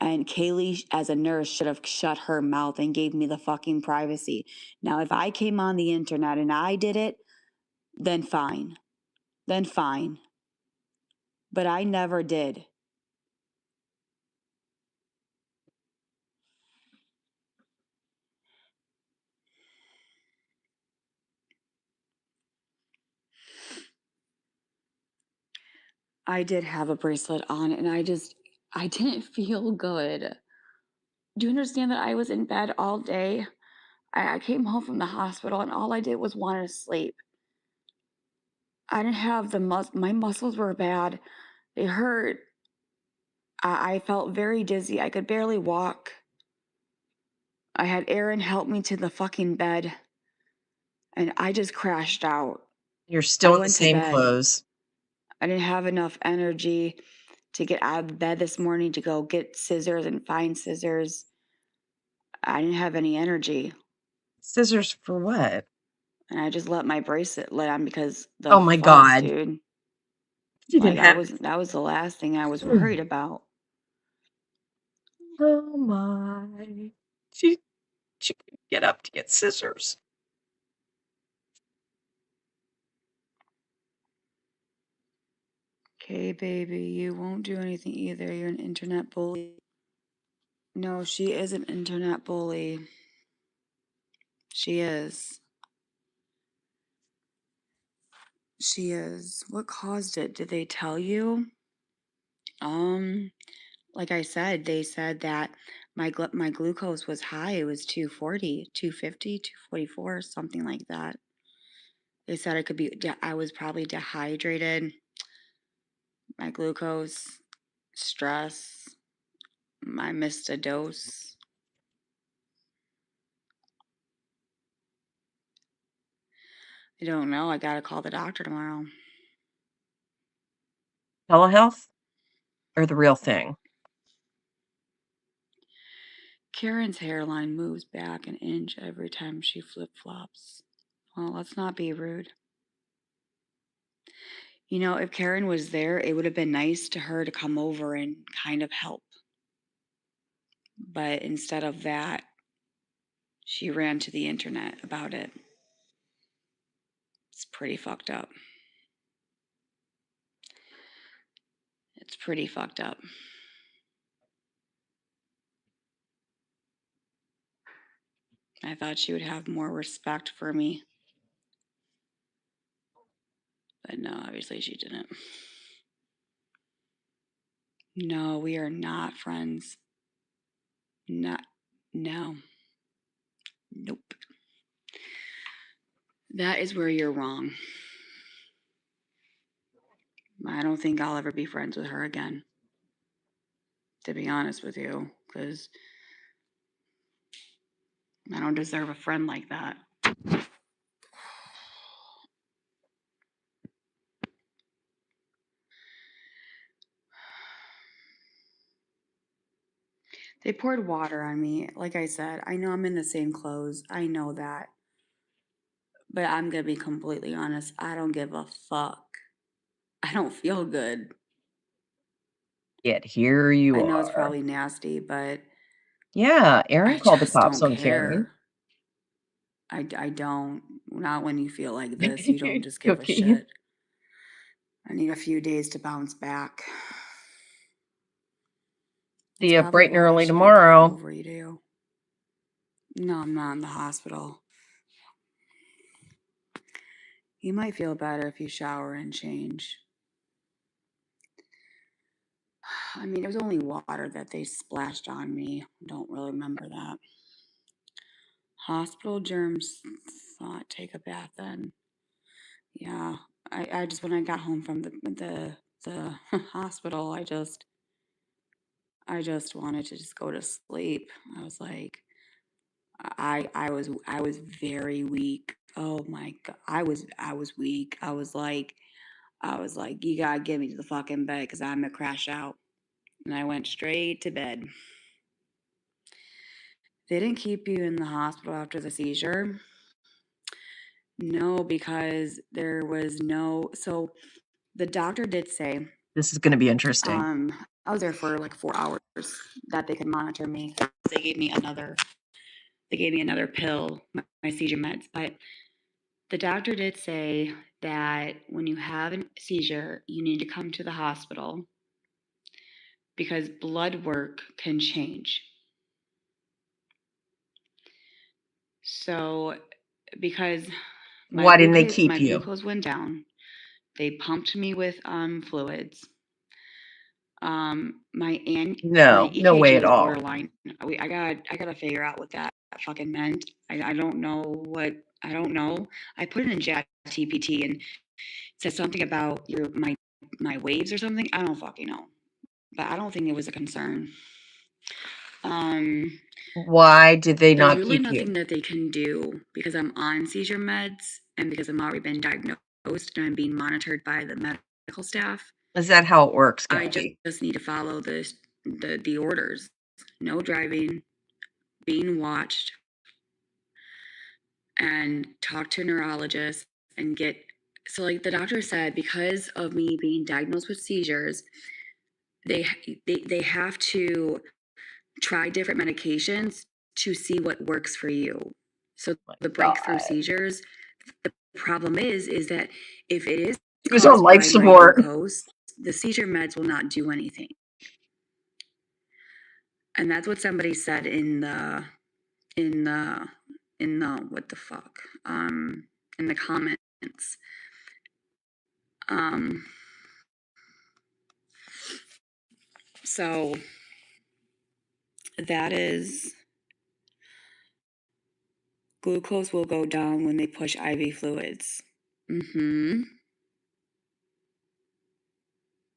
And Kaylee, as a nurse, should have shut her mouth and gave me the fucking privacy. Now, if I came on the internet and I did it, then fine. Then fine. But I never did. I did have a bracelet on and I didn't feel good. Do you understand that I was in bed all day? I came home from the hospital and all I did was want to sleep. I didn't have my muscles were bad. They hurt. I felt very dizzy. I could barely walk. I had Aaron help me to the fucking bed. And I just crashed out. You're still in the went to same bed. clothes. I didn't have enough energy to get out of bed this morning to go get scissors and find scissors. I didn't have any energy. Scissors for what? And I just let my bracelet lay on because the Oh my fuck, God. dude. You Like didn't that was the last thing I was have. worried about. Oh my. She couldn't get up to get scissors. Okay, baby, you won't do anything either. You're an internet bully. No, she is an internet bully. She is. She is. What caused it? Did they tell you? Like I said, they said that my glucose was high. It was 240, 250, 244, something like that. They said I could be I was probably dehydrated. My glucose, stress, I missed a dose. I don't know. I got to call the doctor tomorrow. Telehealth or the real thing? Karen's hairline moves back an inch every time she flip-flops. Well, let's not be rude. You know, if Karen was there, it would have been nice to her to come over and kind of help. But instead of that, she ran to the internet about it. It's pretty fucked up. It's pretty fucked up. I thought she would have more respect for me. But no, obviously she didn't. No, we are not friends. No. Nope. That is where you're wrong. I don't think I'll ever be friends with her again. To be honest with you, because I don't deserve a friend like that. They poured water on me. Like I said, I know I'm in the same clothes. I know that. But I'm going to be completely honest. I don't give a fuck. I don't feel good. Yet here you I are. know it's probably nasty, but Yeah, Aaron I called the just cops don't on Karen. care. I don't. Not when you feel like this. You don't just give a Okay. shit. I need a few days to bounce back. See That's you probably bright and why early she didn't come tomorrow. over you. No, I'm not in the hospital. You might feel better if you shower and change. I mean, it was only water that they splashed on me. Don't really remember that. Hospital germs thought take a bath then. Yeah, I just when I got home from the hospital, I just wanted to just go to sleep. I was like, I was very weak. Oh my god, I was weak. I was like, you gotta get me to the fucking bed because I'm gonna crash out. And I went straight to bed. They didn't keep you in the hospital after the seizure. No, because there was no. So the doctor did say, This is going to be interesting. I was there for like 4 hours that they could monitor me. They gave me another. They gave me another pill, my seizure meds. But the doctor did say that when you have a seizure, you need to come to the hospital because blood work can change. So, because Why didn't they keep you? glucose went down, they pumped me with fluids. My No way EKG at was all. borderline. I gotta figure out what that fucking meant. I don't know what I don't know. I put it in ChatGPT and it said something about my waves or something. I don't fucking know, but I don't think it was a concern. Why did they There's not really keep nothing you? that they can do because I'm on seizure meds and because I'm already been diagnosed and I'm being monitored by the medical staff. Is that how it works, I Gabi? just need to follow the orders. No driving, being watched, and talk to a neurologist and get. So, like the doctor said, because of me being diagnosed with seizures, they have to try different medications to see what works for you. So the breakthrough God. seizures, the problem is that if it is She was on caused life by my support. glucose, the seizure meds will not do anything. And that's what somebody said in the what the fuck? In the comments. So that is glucose will go down when they push IV fluids.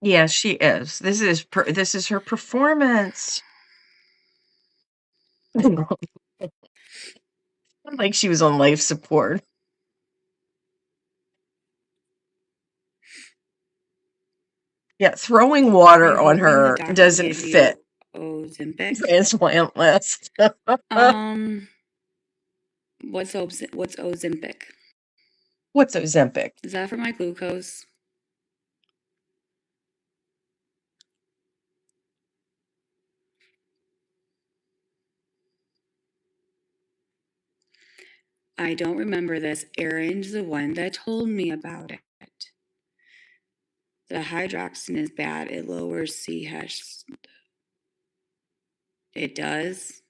Yeah, she is. This is her performance. Like she was on life support. Yeah, throwing water on her doesn't fit Ozempic. transplant list. What's Ozempic? What's Ozempic? Is that for my glucose? I don't remember this. Erin's the one that told me about it. The hydroxin is bad. It lowers CH. It does.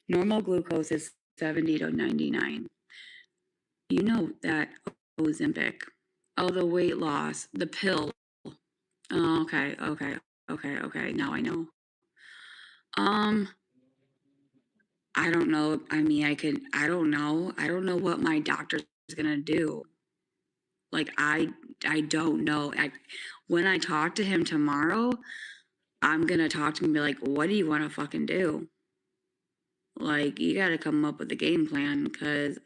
Normal glucose is 70 to 99. You know that Ozempic. Oh, the weight loss, the pill. Oh, okay. Now I know. I don't know. I mean, I don't know. I don't know what my doctor's gonna do. Like, I don't know. When I talk to him tomorrow, I'm gonna talk to him and be like, what do you want to fucking do? Like, you gotta come up with a game plan because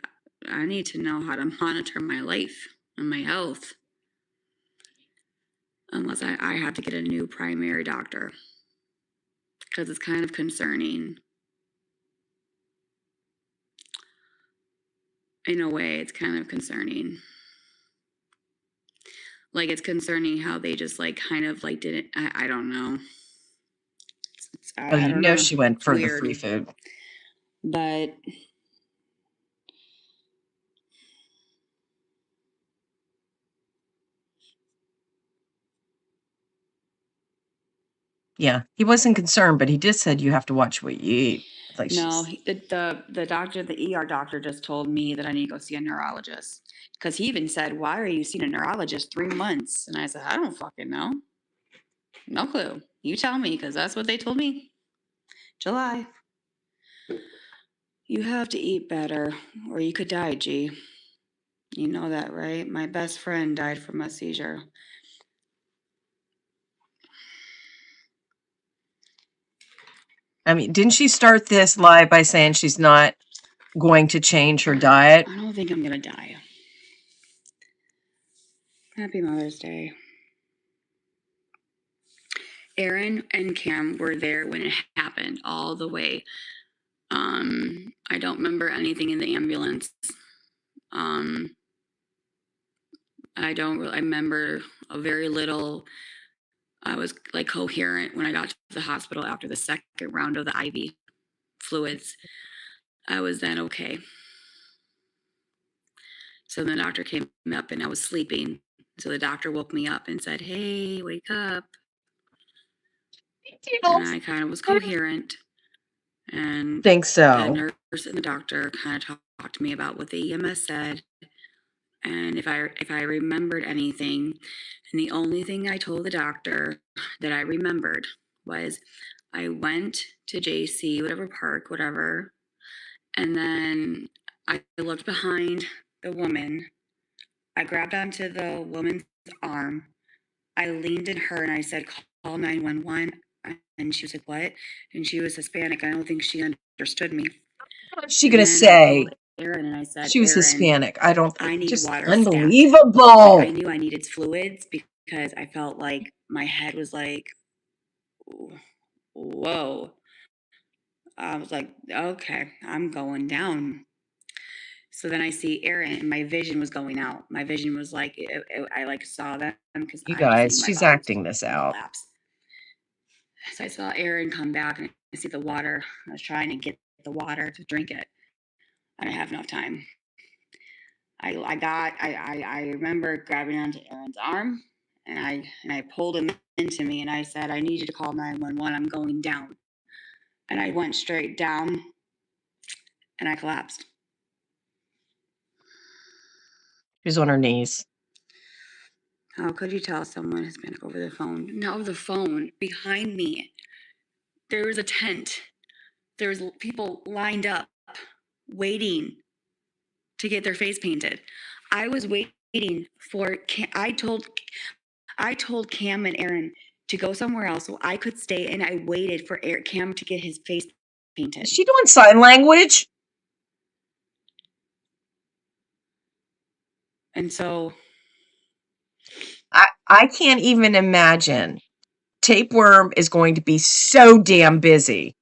I need to know how to monitor my life and my health. Unless I have to get a new primary doctor because it's kind of concerning. In a way, it's kind of concerning. Like, it's concerning how they just, like, kind of, like, didn't, I don't know. Oh, I you don't know know. she went It's for the weird. free food. But Yeah, he wasn't concerned, but he did said you have to watch what you eat. Like no, she's the doctor, the ER doctor just told me that I need to go see a neurologist. Because he even said, why are you seeing a neurologist 3 months? And I said, I don't fucking know. No clue. You tell me, because that's what they told me. July. You have to eat better, or you could die, G. You know that, right? My best friend died from a seizure. I mean, didn't she start this live by saying she's not going to change her diet? I don't think I'm gonna die. Happy Mother's Day. Erin and Cam were there when it happened all the way. I don't remember anything in the ambulance. I remember a very little. I was like coherent when I got to the hospital after the second round of the IV fluids. I was then okay. So the doctor came up and I was sleeping. So the doctor woke me up and said, hey, wake up. And I kind of was coherent. And Think the so. nurse and the doctor kind of talked to me about what the EMS said. And if I remembered anything, and the only thing I told the doctor that I remembered was I went to JC, whatever park, whatever, and then I looked behind the woman. I grabbed onto the woman's arm. I leaned in her and I said, 911. And she was like, what? And she was Hispanic. I don't think she understood me. What's she And gonna then I say? called Aaron and I said, She was Aaron, Hispanic. I don't I need just water stat. unbelievable. Like, I knew I needed fluids because I felt like my head was like, whoa. I was like, okay, I'm going down. So then I see Aaron, and my vision was going out. My vision was like, I like saw them because You I had guys, seen my she's body acting this out. collapse. So I saw Aaron come back, and I see the water. I was trying to get the water to drink it. I didn't have enough time. I remember grabbing onto Aaron's arm, and I pulled him into me, and I said, I need you to call 911. I'm going down. And I went straight down, and I collapsed. She's on her knees. How could you tell someone Hispanic over the phone? No, the phone behind me. There was a tent. There was people lined up, waiting to get their face painted. I was waiting for. I told Cam and Aaron to go somewhere else so I could stay, and I waited for Cam to get his face painted. Is she doing sign language? And so I can't even imagine. Tapeworm is going to be so damn busy.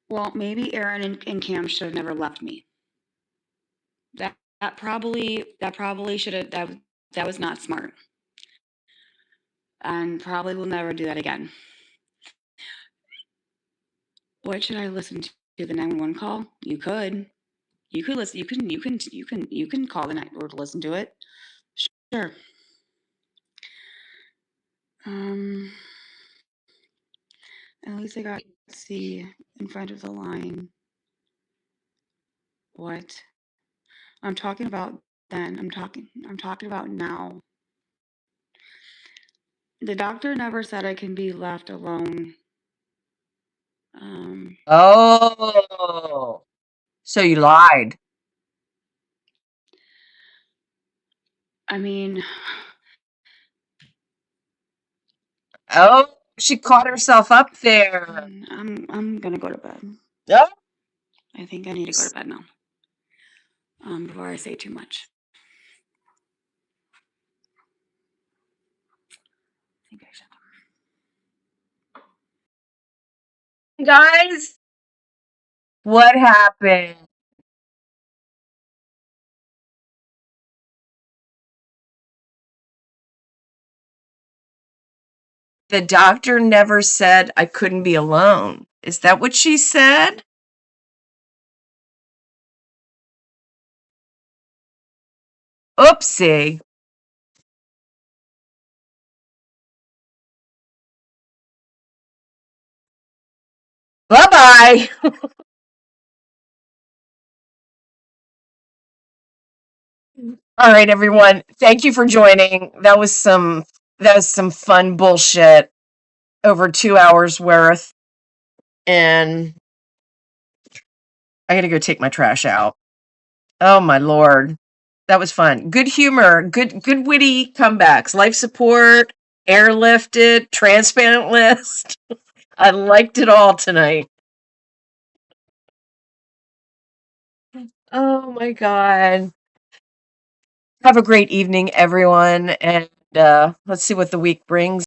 Well, maybe Aaron and Cam should have never left me. That probably should have that was not smart. And probably will never do that again. What should I listen to? The 911 call? You could. You could listen. You can call the night or listen to it. Sure. At least I got to see in front of the line. What? I'm talking about then. I'm talking about now. The doctor never said I can be left alone. Oh, so you lied. I mean, Oh, she caught herself up there. I'm gonna go to bed. Oh. I think I need to go to bed now. Before I say too much. I think I should. Guys, what happened? The doctor never said I couldn't be alone. Is that what she said? Oopsie. Bye-bye. All right, everyone. Thank you for joining. That was some fun bullshit. Over 2 hours worth. And I gotta go take my trash out. Oh my lord. That was fun. Good humor, good witty comebacks. Life support, airlifted, transparent list. I liked it all tonight. Oh my god. Have a great evening, everyone, and let's see what the week brings.